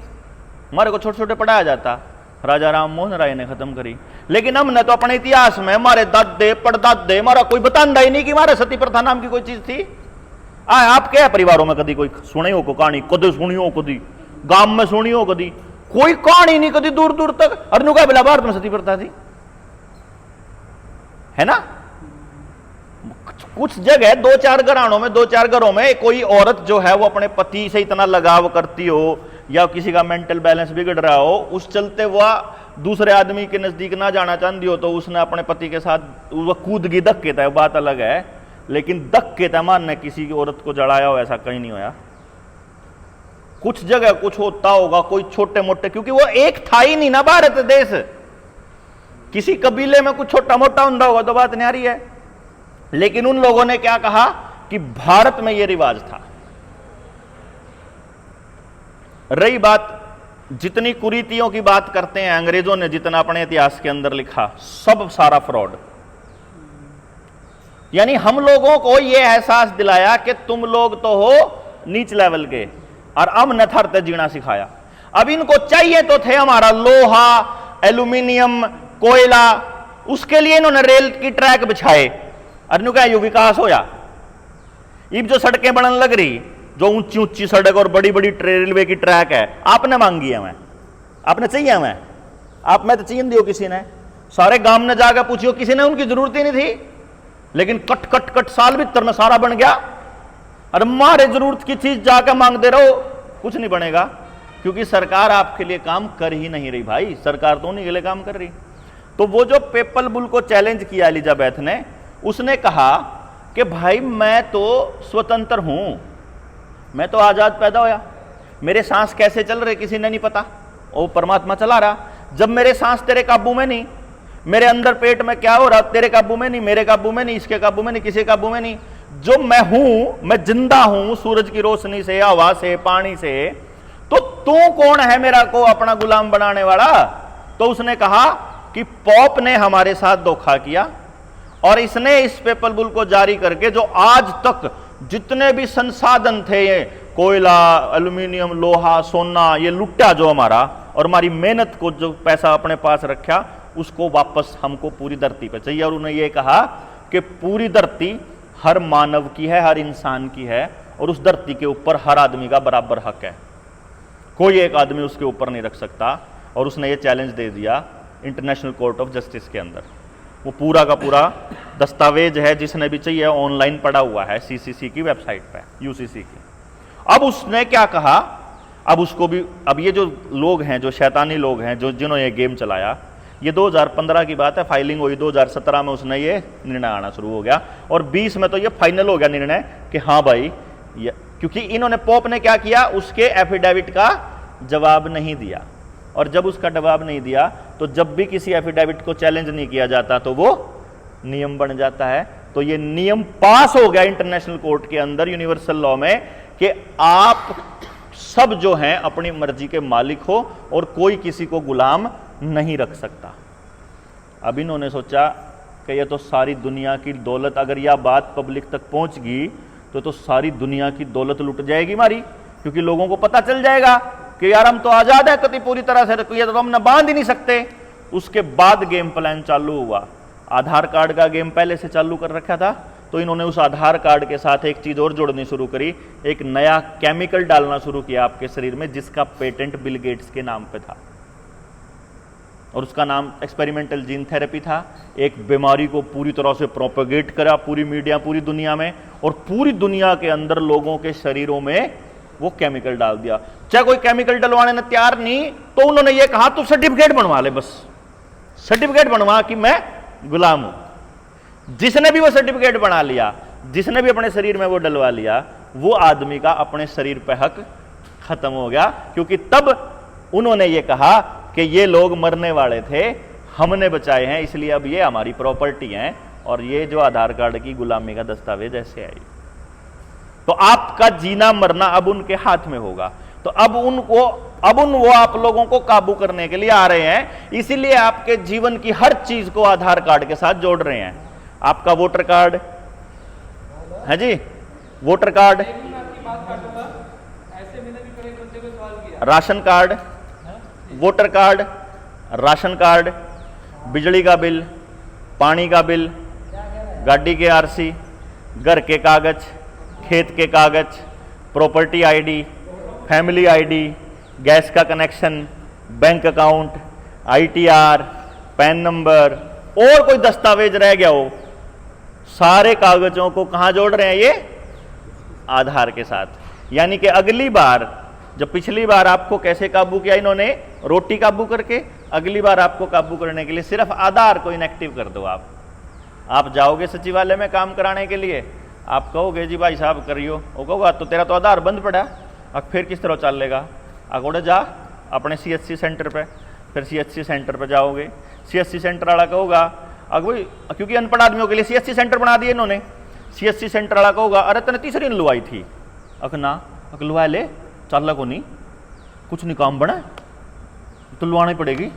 हमारे को छोटे छोटे पढ़ाया जाता, राजा राम मोहन राय ने खत्म करी। लेकिन हमने तो अपने इतिहास में हमारे दादे पड़दादे, हमारा कोई बतांदा ही नहीं कि हमारे सती प्रथा नाम की कोई चीज थी। आप क्या परिवारों में कभी कोई सुनी हो को कहानी, कदे सुनी हो, कभी गांव में सुनी हो, कभी कोई कहानी नहीं, कभी दूर दूर तक। अर्नु का बिला भारत में सती प्रथा थी, है ना। कुछ जगह दो चार घरानों में, दो चार घरों में कोई औरत जो है वो अपने पति से इतना लगाव करती हो, या किसी का मेंटल बैलेंस बिगड़ रहा हो, उस चलते वह दूसरे आदमी के नजदीक ना जाना चाहती हो, तो उसने अपने पति के साथ वह कूद गई, धक्के था, बात अलग है। लेकिन धक्के तमान ने किसी की औरत को जड़ाया हो ऐसा कहीं नहीं होया। कुछ जगह कुछ होता होगा, कोई छोटे मोटे, क्योंकि वो एक था ही नहीं ना भारत देश, किसी कबीले में कुछ छोटा मोटा होता होगा तो बात नहीं आ रही है। लेकिन उन लोगों ने क्या कहा कि भारत में यह रिवाज था। रही बात जितनी कुरीतियों की बात करते हैं अंग्रेजों ने, जितना अपने इतिहास के अंदर लिखा, सब सारा फ्रॉड। यानी हम लोगों को यह एहसास दिलाया कि तुम लोग तो हो नीच लेवल के, और हमने थरते जीना सिखाया। अब इनको चाहिए तो थे हमारा लोहा, एल्यूमिनियम, कोयला, उसके लिए इन्होंने रेल की ट्रैक बिछाए। अनु का यु विकास होया। अब जो सड़कें बनने लग रही, जो ऊंची ऊंची सड़क और बड़ी बड़ी रेलवे की ट्रैक है, आपने मांगी है, मैं आपने चाहिए, मैं आप में तो चाहिए दियो किसी ने, सारे गांव ने जाकर पूछियो, किसी ने, उनकी जरूरत ही नहीं थी। लेकिन कट कट कट साल भीतर में सारा बन गया। अरे मारे जरूरत की चीज जाकर मांगते रहो, कुछ नहीं बनेगा, क्योंकि सरकार आपके लिए काम कर ही नहीं रही भाई, सरकार तो उन्हीं के लिए काम कर रही। तो वो जो पेपल बुल को चैलेंज किया एलिजाबेथ ने, उसने कहा कि भाई मैं तो स्वतंत्र हूं, मैं तो आजाद पैदा होया, मेरे सांस कैसे चल रहे किसी ने नहीं पता, वो परमात्मा चला रहा। जब मेरे सांस तेरे काबू में नहीं, मेरे अंदर पेट में क्या हो रहा तेरे काबू में नहीं, मेरे काबू में नहीं, इसके काबू में नहीं, किसी काबू में नहीं। जो मैं हूं, मैं जिंदा हूं सूरज की रोशनी से, हवा से, पानी से, तो तू कौन है मेरा को अपना गुलाम बनाने वाला। तो उसने कहा कि पॉप ने हमारे साथ धोखा किया, और इसने इस पेपल बुल को जारी करके जो आज तक जितने भी संसाधन थे, ये कोयला, एल्यूमिनियम, लोहा, सोना, ये लुट्टा जो हमारा, और हमारी मेहनत को जो पैसा अपने पास रखा, उसको वापस हमको पूरी धरती पे चाहिए। और उन्होंने ये कहा कि पूरी धरती हर मानव की है, हर इंसान की है, और उस धरती के ऊपर हर आदमी का बराबर हक है, कोई एक आदमी उसके ऊपर नहीं रख सकता। और उसने ये चैलेंज दे दिया इंटरनेशनल कोर्ट ऑफ जस्टिस के अंदर। वो पूरा का पूरा दस्तावेज है, जिसने भी चाहिए ऑनलाइन पड़ा हुआ है सीसीसी की वेबसाइट पे, यूसीसी की। अब उसने क्या कहा, अब उसको भी, अब ये जो लोग हैं, जो शैतानी लोग हैं, जो जिन्होंने ये गेम चलाया, ये 2015 की बात है, फाइलिंग हुई 2017 में, उसने ये निर्णय आना शुरू हो गया, और 20 में तो ये फाइनल हो गया निर्णय कि हाँ भाई ये, क्योंकि इन्होंने, पोप ने क्या किया, उसके एफिडेविट का जवाब नहीं दिया। और जब उसका जवाब नहीं दिया, तो जब भी किसी एफिडेविट को चैलेंज नहीं किया जाता तो वो नियम बन जाता है। तो ये नियम पास हो गया इंटरनेशनल कोर्ट के अंदर, यूनिवर्सल लॉ में, कि आप सब जो हैं अपनी मर्जी के मालिक हो, और कोई किसी को गुलाम नहीं रख सकता। अब इन्होंने सोचा कि ये तो सारी दुनिया की दौलत, अगर यह बात पब्लिक तक पहुंच गई तो सारी दुनिया की दौलत लुट जाएगी हमारी, क्योंकि लोगों को पता चल जाएगा कि यार हम तो आजाद है कति पूरी तरह से, ये तो हम बांध ही नहीं सकते। उसके बाद गेम प्लान चालू हुआ। आधार कार्ड का गेम पहले से चालू कर रखा था, तो इन्होंने उस आधार कार्ड के साथ एक चीज और जोड़नी शुरू करी, एक नया केमिकल डालना शुरू किया आपके शरीर में, जिसका पेटेंट बिल गेट्स के नाम पे था। और उसका नाम एक्सपेरिमेंटल जीन थेरेपी था। एक बीमारी को पूरी तरह से प्रोपेगेट करा पूरी मीडिया, पूरी दुनिया में, और पूरी दुनिया के अंदर लोगों के शरीरों में वो केमिकल डाल दिया। चाहे कोई केमिकल डलवाने ने तैयार नहीं, तो उन्होंने ये कहा तू सर्टिफिकेट बनवा ले, बस सर्टिफिकेट बनवा कि मैं गुलाम हूं। जिसने भी वो सर्टिफिकेट बना लिया, जिसने भी अपने शरीर में वो डलवा लिया, वो आदमी का अपने शरीर पे हक खत्म हो गया, क्योंकि तब उन्होंने ये कहा कि ये लोग मरने वाले थे, हमने बचाए हैं, इसलिए अब ये हमारी प्रॉपर्टी है, और ये जो आधार कार्ड की गुलामी का दस्तावेज ऐसे आई। तो आपका जीना मरना अब उनके हाथ में होगा। तो अब वो आप लोगों को काबू करने के लिए आ रहे हैं, इसीलिए आपके जीवन की हर चीज को आधार कार्ड के साथ जोड़ रहे हैं। आपका वोटर कार्ड है जी, voter card, ration card, voter card, ration card, बिजली का बिल, पानी का बिल, गाड़ी के आरसी, घर के कागज, खेत के कागज, property ID, family ID, gas का connection, bank account, ITR, PAN number, और कोई दस्तावेज रह गया हो, सारे कागजों को कहां जोड़ रहे हैं? ये आधार के साथ। यानी कि अगली बार, जब पिछली बार आपको कैसे काबू किया इन्होंने, रोटी काबू करके, अगली बार आपको काबू करने के लिए सिर्फ आधार को इनएक्टिव कर दो। आप जाओगे सचिवालय में काम कराने के लिए, आप कहोगे जी भाई साहब करियो, वो कहोगा तो तेरा तो आधार बंद पड़ा, अब फिर किस तरह चलेगा? अगोड़े जा अपने CHC सेंटर पे, फिर CHC सेंटर पे जाओगे, CHC सेंटर वाला कहोगा, अगर क्योंकि अनपढ़ आदमियों के लिए CHC सेंटर बना दिए इन्होंने, CHC सेंटर वाला कहोगा अरे तने तीसरी लुवाई थी, अकना लुवा ले, चल को नहीं, कुछ नहीं काम बना तो लुवानी पड़ेगी।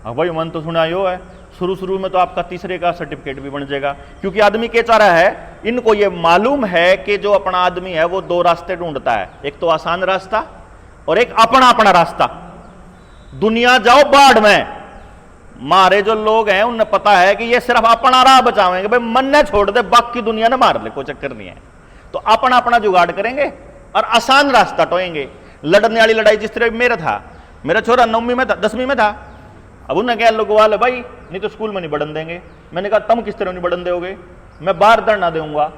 अब भाई मन तो सुना यो है, शुरू में तो आपका तीसरे का सर्टिफिकेट भी बन जाएगा, क्योंकि आदमी क्या चाह रहा है, इनको ये मालूम है कि जो अपना आदमी है वो दो रास्ते ढूंढता है, एक तो आसान रास्ता और एक अपना रास्ता। दुनिया जाओ बाढ़ में, मारे जो लोग हैं उन्हें पता है कि ये सिर्फ अपना राह बचावेंगे, भाई मन ने छोड़ दे बाकी दुनिया ने मार ले, कोई चक्कर नहीं है। तो अपना जुगाड़ करेंगे और आसान रास्ता टोएंगे। लड़ने वाली लड़ाई जिस तरह मेरा छोरा 9वीं में था, 10वीं में था, अब उन्हें क्या लोग वाले भाई नहीं तो स्कूल में नहीं बढ़न देंगे। मैंने कहा तुम किस तरह नहीं बढ़न दोगे, मैं बाहर धरना दूंगा।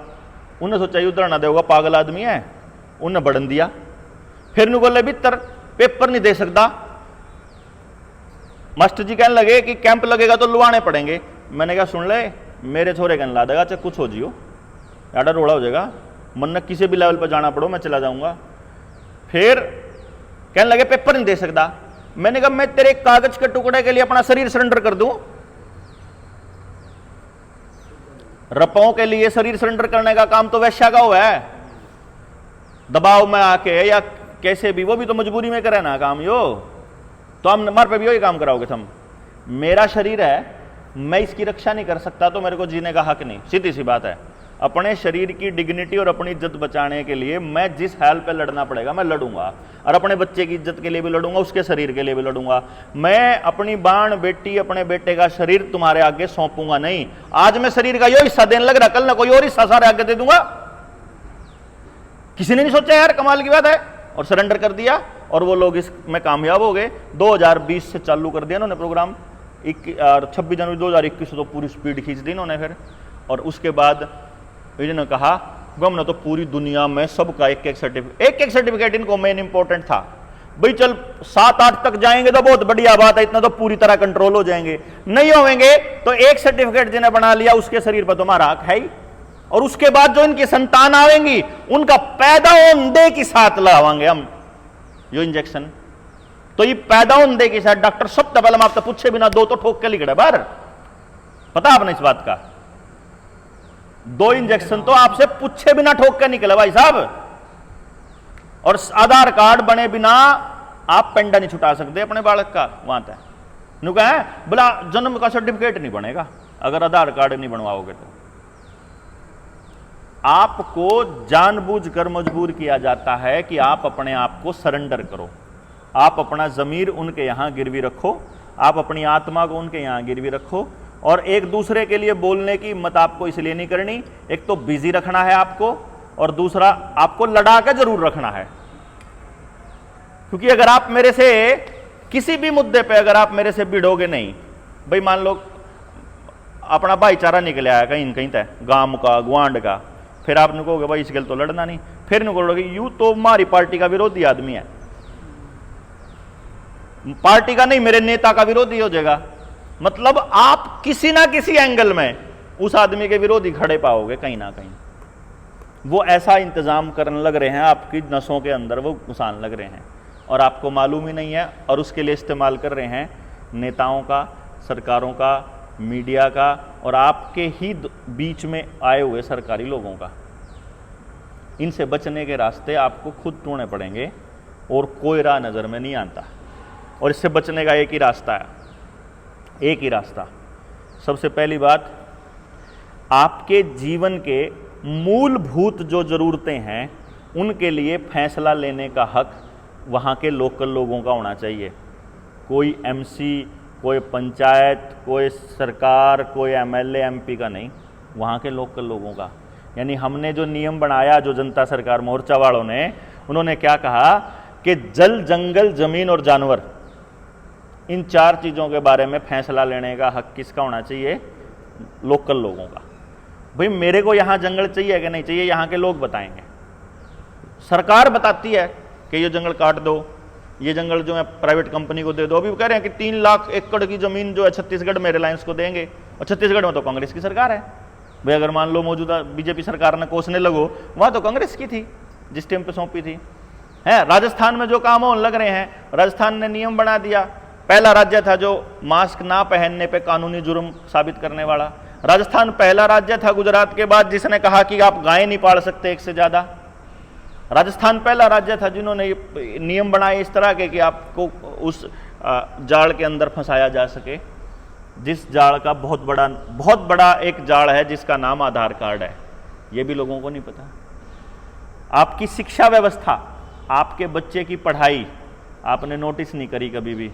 उन्हें सोचा यू धरना देगा, पागल आदमी है, उन्हें बढ़न दिया। फिर नु बोले भीतर पेपर नहीं दे सकता, मास्टर जी कहने लगे कि कैंप लगेगा तो लुआने पड़ेंगे। मैंने कहा सुन ले, मेरे छोरे कहने ला देगा चाहे कुछ हो जियो, याडा रोड़ा हो जाएगा, मन ने किसी भी लेवल पर जाना पड़ो मैं चला जाऊंगा। फिर कहने लगे पेपर नहीं दे सकता। मैंने कहा मैं तेरे कागज के टुकड़े के लिए अपना शरीर सरेंडर कर दूं? रपाओं के लिए शरीर सरेंडर करने का काम तो वैश्या का हुआ है, दबाव में आके या कैसे भी, वो भी तो मजबूरी में करे ना काम यो, तो हम हमारे पे भी वही काम कराओगे तुम। मेरा शरीर है, मैं इसकी रक्षा नहीं कर सकता तो मेरे को जीने का हक नहीं, सीधी सी बात है। अपने शरीर की डिग्निटी और अपनी इज्जत बचाने के लिए मैं जिस हाल पे लड़ना पड़ेगा मैं लड़ूंगा, और अपने बच्चे की इज्जत के लिए भी लड़ूंगा, उसके शरीर के लिए भी लड़ूंगा। मैं अपनी बाण बेटी, अपने बेटे का शरीर तुम्हारे आगे सौंपूंगा नहीं। आज मैं शरीर का यो हिस्सा देने लग रहा, कल ना कोई और हिस्सा सारे आगे दे दूंगा। किसी ने नहीं सोचा यार, कमाल की बात है, और सरेंडर कर दिया और वो लोग इसमें कामयाब हो गए। 2020 से चालू कर दिया इन्होंने प्रोग्राम, 26 जनवरी 2021 से तो पूरी स्पीड खींच दी इन्होंने फिर। और उसके बाद इन्होंने कहा हमने तो पूरी दुनिया में सबका एक एक सर्टिफिकेट इनको मेन इंपॉर्टेंट था। भाई चल 7-8 तक जाएंगे तो बहुत बढ़िया बात है, इतना तो पूरी तरह कंट्रोल हो जाएंगे। नहीं होंगे तो एक सर्टिफिकेट जिन्हें बना लिया उसके शरीर पर तुम्हारा हक है ही, और उसके बाद जो इनकी संतान आवेंगी उनका पैदा होने के साथ लगावांगे हम यो इंजेक्शन। तो ये पैदा होने के साथ डॉक्टर सब पहले हम आपसे पूछे बिना 2 तो ठोक के लिखड़े बार, पता आपने इस बात का? 2 इंजेक्शन तो आपसे पूछे बिना ठोक के निकले भाई साहब। और आधार कार्ड बने बिना आप पेंडा नहीं छुटा सकते अपने बालक का, वहां तक नु कहा बोला जन्म का सर्टिफिकेट नहीं बनेगा अगर आधार कार्ड नहीं बनवाओगे। तो आपको जानबूझकर मजबूर किया जाता है कि आप अपने आप को सरेंडर करो, आप अपना जमीर उनके यहां गिरवी रखो, आप अपनी आत्मा को उनके यहां गिरवी रखो। और एक दूसरे के लिए बोलने की हिम्मत आपको इसलिए नहीं करनी, एक तो बिजी रखना है आपको, और दूसरा आपको लड़ा के जरूर रखना है। क्योंकि अगर आप मेरे से किसी भी मुद्दे पे अगर आप मेरे से भिड़ोगे नहीं, भाई मान लो अपना भाईचारा निकल आया कहीं कहीं तक गांव का गुआंड का, फिर आप कहोगे भाई इस गल तो लड़ना नहीं, फिर कहोगे यूं तो हमारी पार्टी का विरोधी आदमी है, पार्टी का नहीं मेरे नेता का विरोधी हो जाएगा। मतलब आप किसी ना किसी एंगल में उस आदमी के विरोधी खड़े पाओगे कहीं ना कहीं। वो ऐसा इंतजाम करने लग रहे हैं आपकी नसों के अंदर, वो घुसान लग रहे हैं और आपको मालूम ही नहीं है, और उसके लिए इस्तेमाल कर रहे हैं नेताओं का, सरकारों का, मीडिया का और आपके ही बीच में आए हुए सरकारी लोगों का। इनसे बचने के रास्ते आपको खुद ढूंढने पड़ेंगे और कोई राह नज़र में नहीं आता। और इससे बचने का एक ही रास्ता है, एक ही रास्ता। सबसे पहली बात, आपके जीवन के मूलभूत जो ज़रूरतें हैं उनके लिए फैसला लेने का हक वहाँ के लोकल लोगों का होना चाहिए। कोई एमसी, कोई पंचायत, कोई सरकार, कोई एमएलए एमपी का नहीं, वहाँ के लोकल लोगों का। यानी हमने जो नियम बनाया, जो जनता सरकार मोर्चा वालों ने, उन्होंने क्या कहा कि जल, जंगल, जमीन और जानवर, इन 4 चीज़ों के बारे में फैसला लेने का हक किसका होना चाहिए? लोकल लोगों का। भाई मेरे को यहाँ जंगल चाहिए कि नहीं चाहिए, यहाँ के लोग बताएंगे। सरकार बताती है कि ये जंगल काट दो, ये जंगल जो है प्राइवेट कंपनी को दे दो। अभी वो कह रहे हैं कि 3 लाख एकड़ की जमीन जो है छत्तीसगढ़ में रिलायंस को देंगे, और छत्तीसगढ़ में तो कांग्रेस की सरकार है। भाई अगर मान लो मौजूदा बीजेपी सरकार ने कोसने लगो, वहाँ तो कांग्रेस की थी जिस टाइम पे सौंपी थी। है राजस्थान में जो काम होने लग रहे हैं, राजस्थान ने नियम बना दिया, पहला राज्य था जो मास्क ना पहनने पे कानूनी जुर्म साबित करने वाला। राजस्थान पहला राज्य था गुजरात के बाद जिसने कहा कि आप गाय नहीं पाल सकते 1 से ज़्यादा। राजस्थान पहला राज्य था जिन्होंने नियम बनाए इस तरह के कि आपको उस जाल के अंदर फंसाया जा सके, जिस जाल का बहुत बड़ा एक जाल है जिसका नाम आधार कार्ड है। ये भी लोगों को नहीं पता। आपकी शिक्षा व्यवस्था, आपके बच्चे की पढ़ाई आपने नोटिस नहीं करी कभी भी।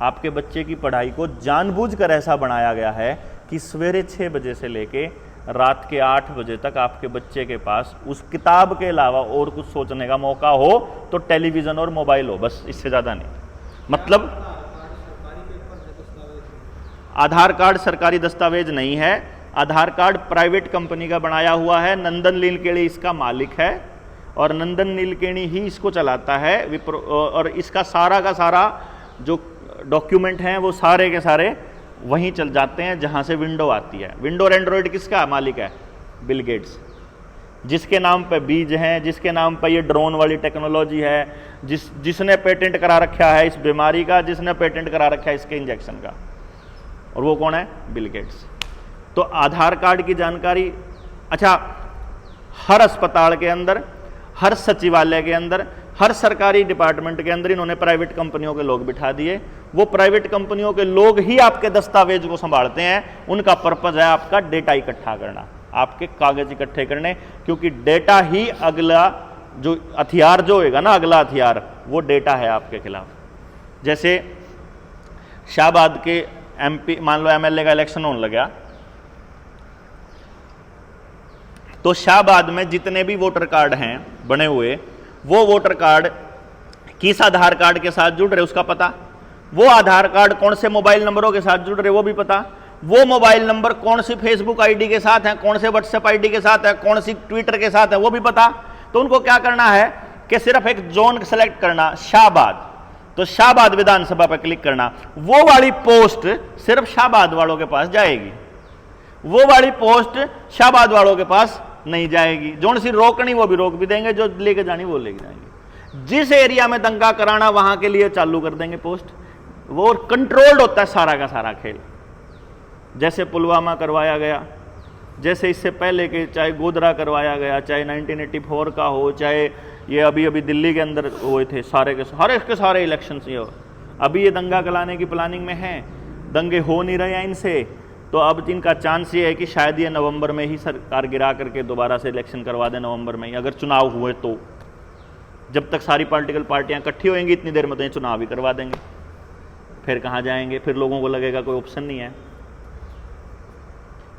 आपके बच्चे की पढ़ाई को जानबूझकर ऐसा बनाया गया है कि सवेरे 6 बजे से लेके रात के 8 बजे तक आपके बच्चे के पास उस किताब के अलावा और कुछ सोचने का मौका हो तो टेलीविज़न और मोबाइल हो, बस, इससे ज़्यादा नहीं। मतलब आधार कार्ड सरकारी दस्तावेज नहीं है, आधार कार्ड प्राइवेट कंपनी का बनाया हुआ है। नंदन नीलकेणी इसका मालिक है और नंदन नीलकेणी ही इसको चलाता है। और इसका सारा का सारा जो डॉक्यूमेंट हैं वो सारे के सारे वहीं चल जाते हैं जहां से विंडो आती है। विंडो और एंड्रॉयड किसका मालिक है? Bill Gates. जिसके नाम पे बीज हैं, जिसके नाम पे ये ड्रोन वाली टेक्नोलॉजी है, जिसने पेटेंट करा रखा है इस बीमारी का, जिसने पेटेंट करा रखा है इसके इंजेक्शन का, और वो कौन है? Bill Gates. तो आधार कार्ड की जानकारी, अच्छा, हर अस्पताल के अंदर, हर सचिवालय के अंदर, हर सरकारी डिपार्टमेंट के अंदर इन्होंने प्राइवेट कंपनियों के लोग बिठा दिए। वो प्राइवेट कंपनियों के लोग ही आपके दस्तावेज को संभालते हैं। उनका पर्पज है आपका डेटा इकट्ठा करना, आपके कागज इकट्ठे करने, क्योंकि डेटा ही अगला जो हथियार जो होगा ना, अगला हथियार, वो डेटा है आपके खिलाफ। जैसे शाहबाद के एमपी, मान लो एमएलए का इलेक्शन होने लगा, तो शाहबाद में जितने भी वोटर कार्ड हैं बने हुए, वो वोटर कार्ड किस आधार कार्ड के साथ जुड़ रहे उसका पता, वो आधार कार्ड कौन से मोबाइल नंबरों के साथ जुड़ रहे वो भी पता, वो मोबाइल नंबर कौन सी फेसबुक आईडी के साथ है, कौन से व्हाट्सएप आईडी के साथ है, कौन सी ट्विटर के साथ है, वो भी पता। तो उनको क्या करना है कि सिर्फ एक जोन सेलेक्ट करना, शाहबाद, तो शाहबाद विधानसभा पर क्लिक करना, वो वाली पोस्ट सिर्फ शाहबाद वालों के पास जाएगी, वो वाली पोस्ट शाहबाद वालों के पास नहीं जाएगी। जोन सी रोकनी वो भी रोक भी देंगे, जो लेके जानी वो लेके जाएंगे। जिस एरिया में दंगा कराना वहां के लिए चालू कर देंगे पोस्ट। वो कंट्रोल्ड होता है सारा का सारा खेल। जैसे पुलवामा करवाया गया, जैसे इससे पहले के चाहे गोधरा करवाया गया, चाहे 1984 का हो, चाहे ये अभी अभी दिल्ली के अंदर हुए थे, सारे के सारे इलेक्शन ये हो। अभी ये दंगा कराने की प्लानिंग में है, दंगे हो नहीं रहे हैं इनसे, तो अब इनका चांस ये है कि शायद ये नवंबर में ही सरकार गिरा करके दोबारा से इलेक्शन करवा दें, नवंबर में ही अगर चुनाव हुए तो। जब तक सारी पॉलिटिकल पार्टियां इकट्ठी होंगी इतनी देर में तो ये चुनाव भी करवा देंगे। फिर कहाँ जाएंगे? फिर लोगों को लगेगा कोई ऑप्शन नहीं है।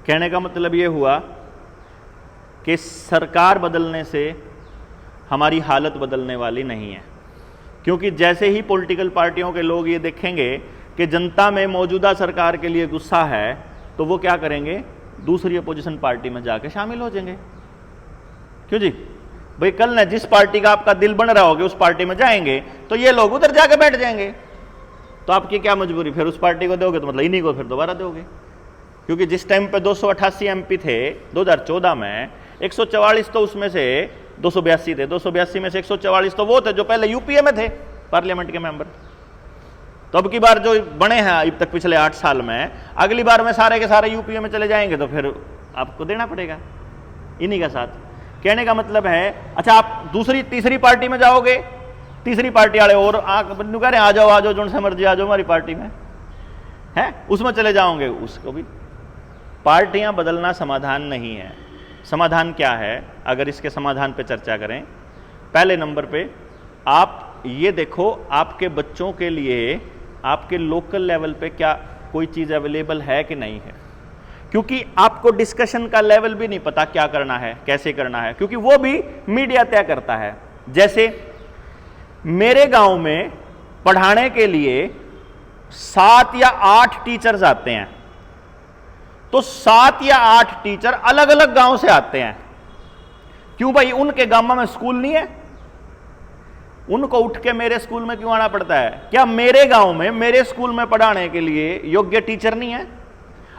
कहने का मतलब ये हुआ कि सरकार बदलने से हमारी हालत बदलने वाली नहीं है। क्योंकि जैसे ही पॉलिटिकल पार्टियों के लोग ये देखेंगे कि जनता में मौजूदा सरकार के लिए गुस्सा है, तो वो क्या करेंगे, दूसरी अपोजिशन पार्टी में जाके शामिल हो जाएंगे। क्यों जी भाई, कल न जिस पार्टी का आपका दिल बन रहा होगा उस पार्टी में जाएंगे, तो ये लोग उधर जाके बैठ जाएंगे। तो आपकी क्या मजबूरी, फिर उस पार्टी को दोगे तो मतलब इन्हीं को फिर दोबारा दोगे। क्योंकि जिस टाइम पे 288 एमपी थे 2014 में, 144 तो उसमें से 282 थे, 282 में से 144 तो वो थे जो पहले यूपीए में थे, पार्लियामेंट के मेंबर। तो अब की बार जो बने हैं अब तक पिछले 8 साल में, अगली बार में सारे के सारे यूपीए में चले जाएंगे, तो फिर आपको देना पड़ेगा इन्हीं का साथ। कहने का मतलब है, अच्छा आप दूसरी तीसरी पार्टी में जाओगे, तीसरी पार्टी वाले और कह रहे आ जाओ जो से मर्जी आ जाओ हमारी पार्टी में है, उसमें चले जाओगे, उसको भी। पार्टियां बदलना समाधान नहीं है। समाधान क्या है, अगर इसके समाधान पे चर्चा करें, पहले नंबर पे आप ये देखो आपके बच्चों के लिए आपके लोकल लेवल पे क्या कोई चीज़ अवेलेबल है कि नहीं है। क्योंकि आपको डिस्कशन का लेवल भी नहीं पता क्या करना है, कैसे करना है, क्योंकि वो भी मीडिया तय करता है। जैसे मेरे गांव में पढ़ाने के लिए 7 या 8 टीचर्स आते हैं, तो 7 या 8 टीचर अलग अलग गांव से आते हैं। क्यों भाई, उनके गांव में स्कूल नहीं है, उनको उठ के मेरे स्कूल में क्यों आना पड़ता है? क्या मेरे गांव में मेरे स्कूल में पढ़ाने के लिए योग्य टीचर नहीं है?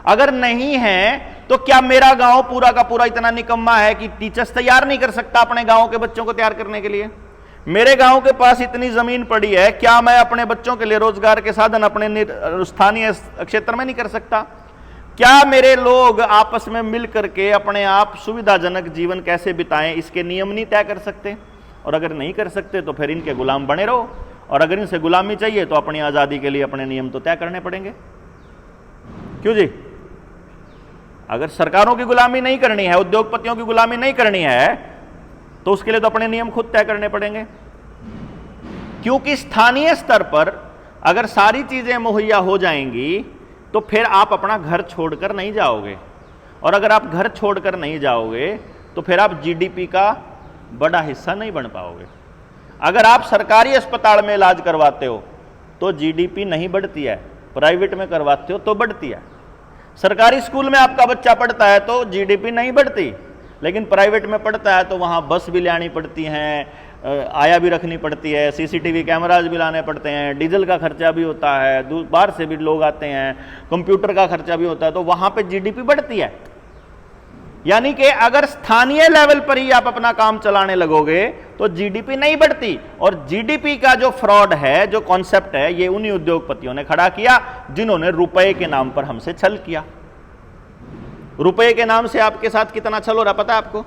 अगर नहीं है तो क्या मेरा गांव पूरा का पूरा इतना निकम्मा है कि टीचर्स तैयार नहीं कर सकता अपने गांव के बच्चों को तैयार करने के लिए? मेरे गांव के पास इतनी जमीन पड़ी है, क्या मैं अपने बच्चों के लिए रोजगार के साधन अपने स्थानीय क्षेत्र में नहीं कर सकता? क्या मेरे लोग आपस में मिल करके अपने आप सुविधाजनक जीवन कैसे बिताएं, इसके नियम नहीं तय कर सकते? और अगर नहीं कर सकते तो फिर इनके गुलाम बने रहो, और अगर इनसे गुलामी चाहिए तो अपनी आज़ादी के लिए अपने नियम तो तय करने पड़ेंगे। क्यों जी? अगर सरकारों की गुलामी नहीं करनी है, उद्योगपतियों की गुलामी नहीं करनी है, तो उसके लिए तो अपने नियम खुद तय करने पड़ेंगे। क्योंकि स्थानीय स्तर पर अगर सारी चीजें मुहैया हो जाएंगी तो फिर आप अपना घर छोड़कर नहीं जाओगे, और अगर आप घर छोड़कर नहीं जाओगे तो फिर आप जीडीपी का बड़ा हिस्सा नहीं बन पाओगे। अगर आप सरकारी अस्पताल में इलाज करवाते हो तो जीडीपी नहीं बढ़ती है, प्राइवेट में करवाते हो तो बढ़ती है। सरकारी स्कूल में आपका बच्चा पढ़ता है तो जीडीपी नहीं बढ़ती, लेकिन प्राइवेट में पढ़ता है तो वहाँ बस भी लानी पड़ती हैं, आया भी रखनी पड़ती है, सीसीटीवी कैमराज भी लाने पड़ते हैं, डीजल का खर्चा भी होता है, बाहर से भी लोग आते हैं, कंप्यूटर का खर्चा भी होता है, तो वहाँ पे जीडीपी बढ़ती है। यानी कि अगर स्थानीय लेवल पर ही आप अपना काम चलाने लगोगे तो जीडीपी नहीं बढ़ती। और जीडीपी का जो फ्रॉड है, जो कॉन्सेप्ट है, ये उन्हीं उद्योगपतियों ने खड़ा किया जिन्होंने रुपए के नाम पर हमसे छल किया। रुपए के नाम से आपके साथ कितना छल हो रहा पता है आपको?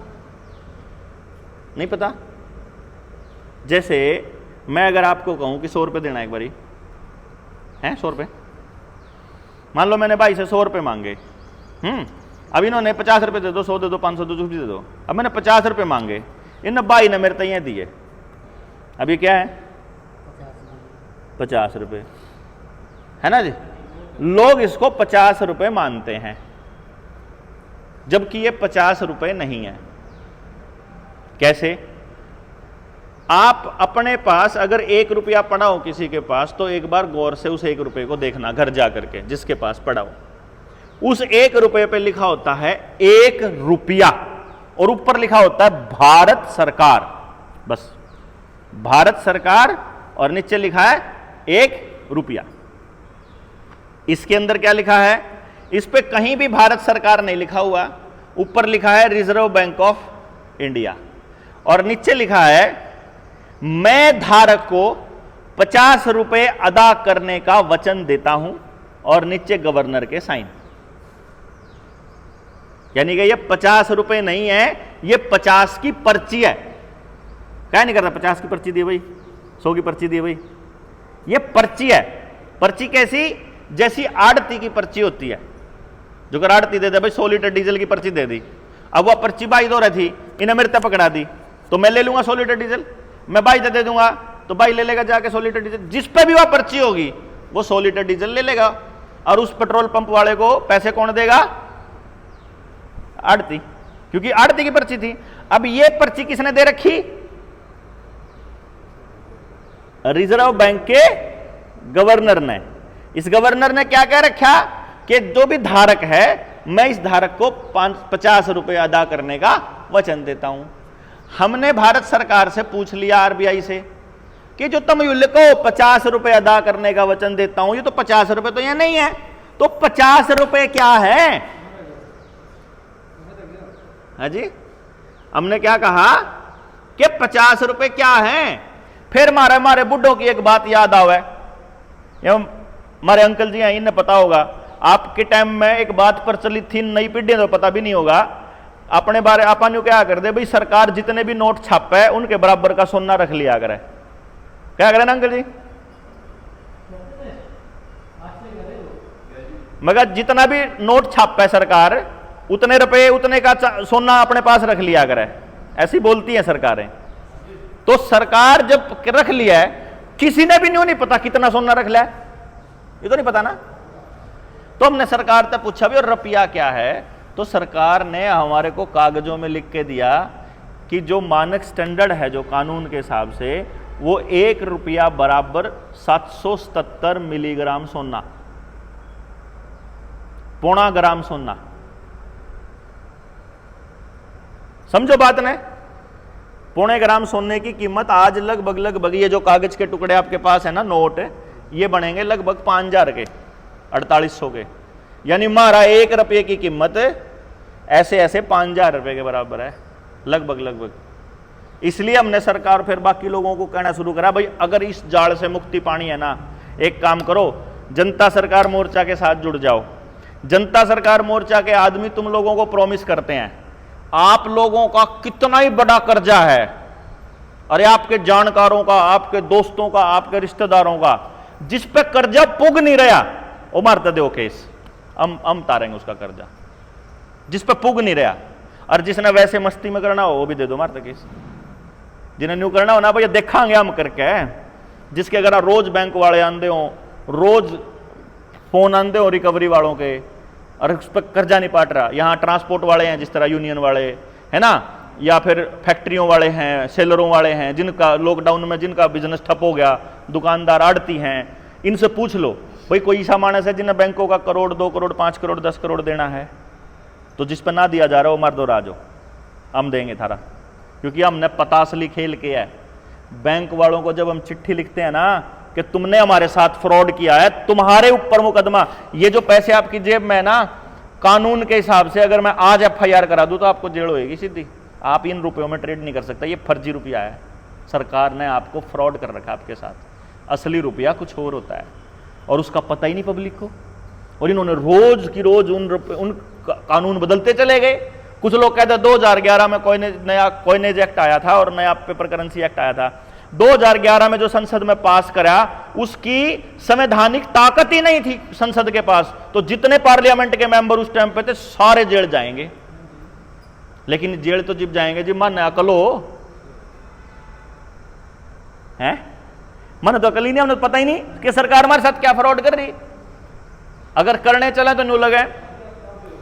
नहीं पता? जैसे मैं अगर आपको कहूं कि 100 रुपये देना एक बारी है, 100 रुपये, मान लो मैंने भाई से 100 रुपये मांगे, अब इन्होंने 50 रुपये दे दो, 100 दे दो, 500 दे दो, कुछ भी दे दो। अब मैंने 50 रुपये मांगे, इन भाई ने मेरे तैयार दिए। अब ये क्या है? 50 रुपये है ना जी। लोग इसको 50 रुपये मानते हैं, जबकि ये 50 रुपये नहीं है। कैसे? आप अपने पास अगर 1 रुपया पड़ा हो किसी के पास, तो एक बार गौर से उस 1 रुपये को देखना घर जा करके, जिसके पास पड़ा हो। उस 1 रुपये पे लिखा होता है 1 रुपया, और ऊपर लिखा होता है भारत सरकार, बस भारत सरकार, और नीचे लिखा है 1 रुपया। इसके अंदर क्या लिखा है? इस पे कहीं भी भारत सरकार नहीं लिखा हुआ, ऊपर लिखा है रिजर्व बैंक ऑफ इंडिया, और नीचे लिखा है मैं धारक को 50 रुपये अदा करने का वचन देता हूं, और नीचे गवर्नर के साइन। यानी कि ये 50 रुपये नहीं है, ये 50 की पर्ची है। क्या नहीं करता? 50 की पर्ची दी भाई, 100 की पर्ची दी भाई, ये पर्ची है। पर्ची कैसी? जैसी आड़ती की पर्ची होती है, जो अगर आड़ती दे दे भाई 100 लीटर डीजल की पर्ची दे दी, अब वह पर्ची बाई दो रही थी, इन्हें मेरे तक पकड़ा दी, तो मैं ले लूंगा 100 लीटर डीजल, मैं बाई दे दूंगा तो बाई ले लेगा जाके 100 लीटर डीजल। जिस पे भी वह पर्ची होगी वो 100 लीटर डीजल ले लेगा, और उस पेट्रोल पंप वाले को पैसे कौन देगा? आड़ती, क्योंकि आड़ती की पर्ची थी। अब ये पर्ची किसने दे रखी? रिजर्व बैंक के गवर्नर ने। इस गवर्नर ने क्या कह रखा कि जो भी धारक है मैं इस धारक को 50 रुपए अदा करने का वचन देता हूं। हमने भारत सरकार से पूछ लिया, आरबीआई से, कि जो तुम लिखो 50 रुपए अदा करने का वचन देता हूं, ये तो 50 रुपए तो यहां नहीं है, तो 50 रुपए क्या है? हाँ जी, हमने क्या कहा कि 50 रुपए क्या है? फिर हमारे बुड्ढों की एक बात याद आवे, हमारे अंकल जी हैं, इन्हें पता होगा। आपके टाइम में एक बात प्रचलित थी, नई पीढ़ी तो पता भी नहीं होगा। अपने बारे अपन क्या कर दे भाई, सरकार जितने भी नोट छापे है उनके बराबर का सोना रख लिया करे। क्या करें ना अंकल जी? मगर जितना भी नोट छापे सरकार उतने रुपए उतने का सोना अपने पास रख लिया करे, ऐसी बोलती है सरकारें। तो सरकार जब रख लिया है, किसी ने भी नहीं पता कितना सोना रख लिया, ये तो नहीं पता ना। तो हमने सरकार से पूछा भी और रुपया क्या है, तो सरकार ने हमारे को कागजों में लिख के दिया कि जो मानक स्टैंडर्ड है जो कानून के हिसाब से, वो 1 रुपया बराबर 777 मिलीग्राम सोना, पौना ग्राम सोना। समझो बात ने, पौने ग्राम सोने की कीमत आज लगभग ये जो कागज के टुकड़े आपके पास है ना, नोट, ये बनेंगे लगभग 5000 के, 4800 के। यानी हमारा 1 रुपये की कीमत ऐसे 5000 रुपए के बराबर है, लगभग। इसलिए हमने सरकार फिर बाकी लोगों को कहना शुरू करा, भाई अगर इस जाल से मुक्ति पानी है ना, एक काम करो, जनता सरकार मोर्चा के साथ जुड़ जाओ। जनता सरकार मोर्चा के आदमी तुम लोगों को प्रॉमिस करते हैं, आप लोगों का कितना ही बड़ा कर्जा है, अरे आपके जानकारों का, आपके दोस्तों का, आपके रिश्तेदारों का, जिस पे कर्जा पुग नहीं रहा वो मारते दो केस, हम तारेंगे उसका कर्जा, जिस पे पुग नहीं रहा। और जिसने वैसे मस्ती में करना हो वो भी दे दो मारते केस। जिन्हें न्यू करना हो ना भैया देखांगे हम करके, जिसके अगर रोज बैंक वाले आंदे हो, रोज फोन आंदे हो रिकवरी वालों के, और उस पर कर्जा नहीं पाट रहा। यहाँ ट्रांसपोर्ट वाले हैं जिस तरह यूनियन वाले है ना, या फिर फैक्ट्रियों वाले हैं, सेलरों वाले हैं, जिनका लॉकडाउन में जिनका बिजनेस ठप हो गया, दुकानदार आड़ती हैं, इनसे पूछ लो भाई कोई ऐसा मानस है जिन्हें बैंकों का करोड़, 2 करोड़, 5 करोड़, 10 करोड़ देना है, तो जिस पर ना दिया जा रहा है वो मर दो राजो, हम देंगे थारा। क्योंकि हमने पतासली खेल किया है। बैंक वालों को जब हम चिट्ठी लिखते हैं ना कि तुमने हमारे साथ फ्रॉड किया है, तुम्हारे ऊपर मुकदमा, ये जो पैसे आपकी जेब में है ना, कानून के हिसाब से अगर मैं आज FIR करा दूं तो आपको जेल होएगी सीधी। आप इन रुपयों में ट्रेड नहीं कर सकता, ये फर्जी रुपया है, सरकार ने आपको फ्रॉड कर रखा आपके साथ। असली रुपया कुछ और होता है और उसका पता ही नहीं पब्लिक को। और इन्होंने रोज की रोज उन कानून बदलते चले गए। कुछ लोग कहते हैं 2011 में कॉइनेज एक्ट आया था और नया पेपर करेंसी एक्ट आया था। 2011 में जो संसद में पास करा उसकी संवैधानिक ताकत ही नहीं थी संसद के पास, तो जितने पार्लियामेंट के मेंबर उस टाइम पे थे सारे जेल जाएंगे। लेकिन जेल तो जिब जाएंगे जी मन अकल हो है, मन तो अकल ही नहीं, हमने पता ही नहीं कि सरकार हमारे साथ क्या फ्रॉड कर रही। अगर करने चले तो न्यू लगे,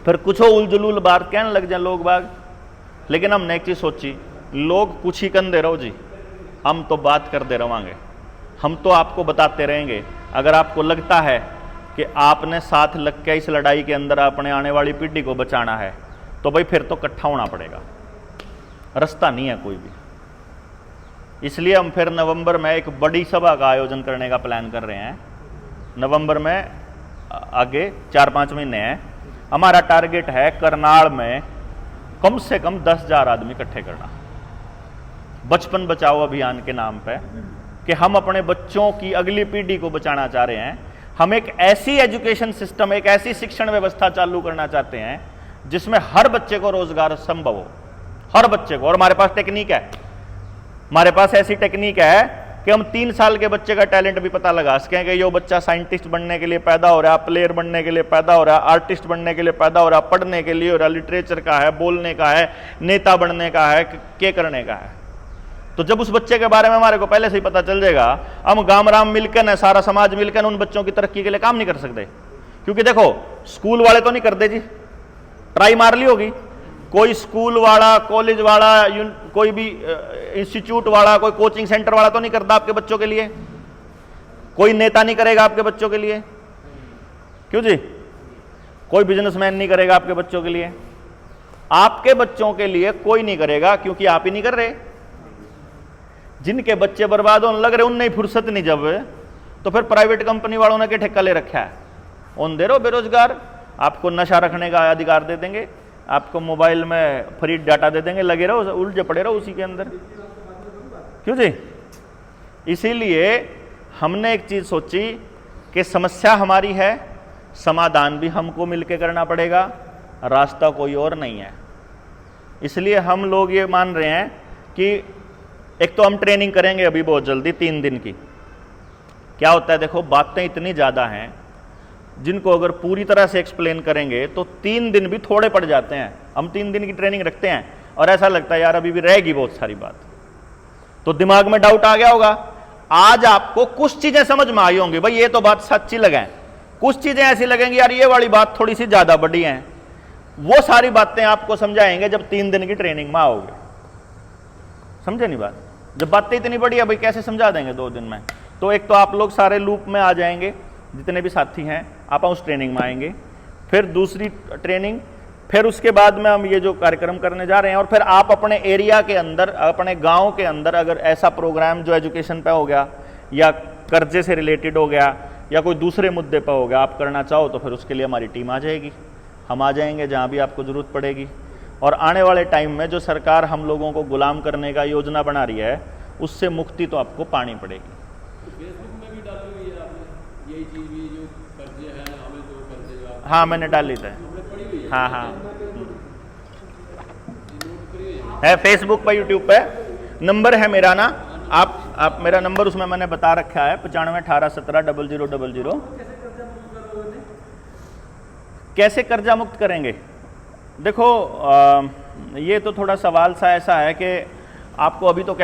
फिर कुछ हो उलझुल बात कहने लग जाए लोग बाग। लेकिन हमने एक चीज सोची, लोग कुछ ही कंदे रहो जी, हम तो बात करते रहेंगे, हम तो आपको बताते रहेंगे। अगर आपको लगता है कि आपने साथ लग के इस लड़ाई के अंदर अपने आने वाली पीढ़ी को बचाना है, तो भाई फिर तो इकट्ठा होना पड़ेगा, रास्ता नहीं है कोई भी। इसलिए हम फिर नवंबर में एक बड़ी सभा का आयोजन करने का प्लान कर रहे हैं। नवंबर में आगे 4-5 महीने हैं। हमारा टारगेट है करनाल में कम से कम 10,000 आदमी इकट्ठे करना, बचपन बचाओ अभियान के नाम पे, कि हम अपने बच्चों की अगली पीढ़ी को बचाना चाह रहे हैं। हम एक ऐसी एजुकेशन सिस्टम, एक ऐसी शिक्षण व्यवस्था चालू करना चाहते हैं जिसमें हर बच्चे को रोजगार संभव हो, हर बच्चे को। और हमारे पास टेक्निक है, हमारे पास ऐसी टेक्निक है कि हम 3 साल के बच्चे का टैलेंट भी पता लगा सकें कि ये बच्चा साइंटिस्ट बनने के लिए पैदा हो रहा, प्लेयर बनने के लिए पैदा हो रहा, आर्टिस्ट बनने के लिए पैदा हो रहा, पढ़ने के लिए हो रहा, लिटरेचर का है, बोलने का है, नेता बनने का है, क्या करने का है। तो जब उस बच्चे के बारे में हमारे को पहले से ही पता चल जाएगा, हम गांव राम मिलकर न, सारा समाज मिलकर उन बच्चों की तरक्की के लिए काम नहीं कर सकते। क्योंकि देखो स्कूल वाले तो नहीं करते जी, ट्राई मार ली होगी, कोई स्कूल वाला, कॉलेज वाला, कोई भी इंस्टीट्यूट वाला, कोई कोचिंग सेंटर वाला तो नहीं करता आपके बच्चों के लिए, कोई नेता नहीं करेगा आपके बच्चों के लिए, क्यों जी? कोई बिजनेसमैन नहीं करेगा आपके बच्चों के लिए, आपके बच्चों के लिए कोई नहीं करेगा, क्योंकि आप ही नहीं कर रहे। जिनके बच्चे बर्बाद होने लग रहे उन नहीं फुर्सत नहीं, जब तो फिर प्राइवेट कंपनी वालों ने के ठेका ले रखा है, उन दे रहे हो बेरोजगार, आपको नशा रखने का अधिकार दे देंगे, आपको मोबाइल में फ्री डाटा दे देंगे, लगे रहो उलझे पड़े रहो उसी के अंदर, क्यों जी? इसीलिए हमने एक चीज सोची कि समस्या हमारी है, समाधान भी हमको मिलकर करना पड़ेगा, रास्ता कोई और नहीं है। इसलिए हम लोग ये मान रहे हैं कि एक तो हम ट्रेनिंग करेंगे अभी बहुत जल्दी 3 दिन की। क्या होता है देखो, बातें इतनी ज़्यादा हैं जिनको अगर पूरी तरह से एक्सप्लेन करेंगे तो 3 दिन भी थोड़े पड़ जाते हैं। हम 3 दिन की ट्रेनिंग रखते हैं और ऐसा लगता है यार अभी भी रहेगी बहुत सारी बात, तो दिमाग में डाउट आ गया होगा। आज आपको कुछ चीजें समझ में आई होंगी, भाई ये तो बात सच्ची लगे, कुछ चीजें ऐसी लगेंगी यार ये वाली बात थोड़ी सी ज्यादा बड़ी है। वो सारी बातें आपको समझाएंगे जब 3 दिन की ट्रेनिंग में आओगे। समझे नहीं बात? जब बातें इतनी बड़ी है भाई कैसे समझा देंगे 2 दिन में? तो एक तो आप लोग सारे लूप में आ जाएंगे, जितने भी साथी हैं आप उस ट्रेनिंग में आएंगे, फिर दूसरी ट्रेनिंग, फिर उसके बाद में हम ये जो कार्यक्रम करने जा रहे हैं, और फिर आप अपने एरिया के अंदर, अपने गांव के अंदर अगर ऐसा प्रोग्राम जो एजुकेशन पे हो गया या कर्जे से रिलेटेड हो गया या कोई दूसरे मुद्दे पर हो गया आप करना चाहो तो फिर उसके लिए हमारी टीम आ जाएगी, हम आ जाएंगे जहाँ भी आपको ज़रूरत पड़ेगी। और आने वाले टाइम में जो सरकार हम लोगों को गुलाम करने का योजना बना रही है उससे मुक्ति तो आपको पानी पड़ेगी। फेसबुक में भी डाली हुई है आपने यही चीज़ भी, जो कर्जे हैं हमें, जो कर्जे जो आप हाँ मैंने डाली था, पड़ी हुई है, हाँ हाँ नोट करिए है, फेसबुक पर यूट्यूब पे नंबर है मेरा ना, आप मेरा नंबर उसमें मैंने बता रखा है 9518170000। कैसे कर्जा मुक्त करेंगे? देखो ये तो थोड़ा सवाल सा ऐसा है कि आपको अभी तो कैसे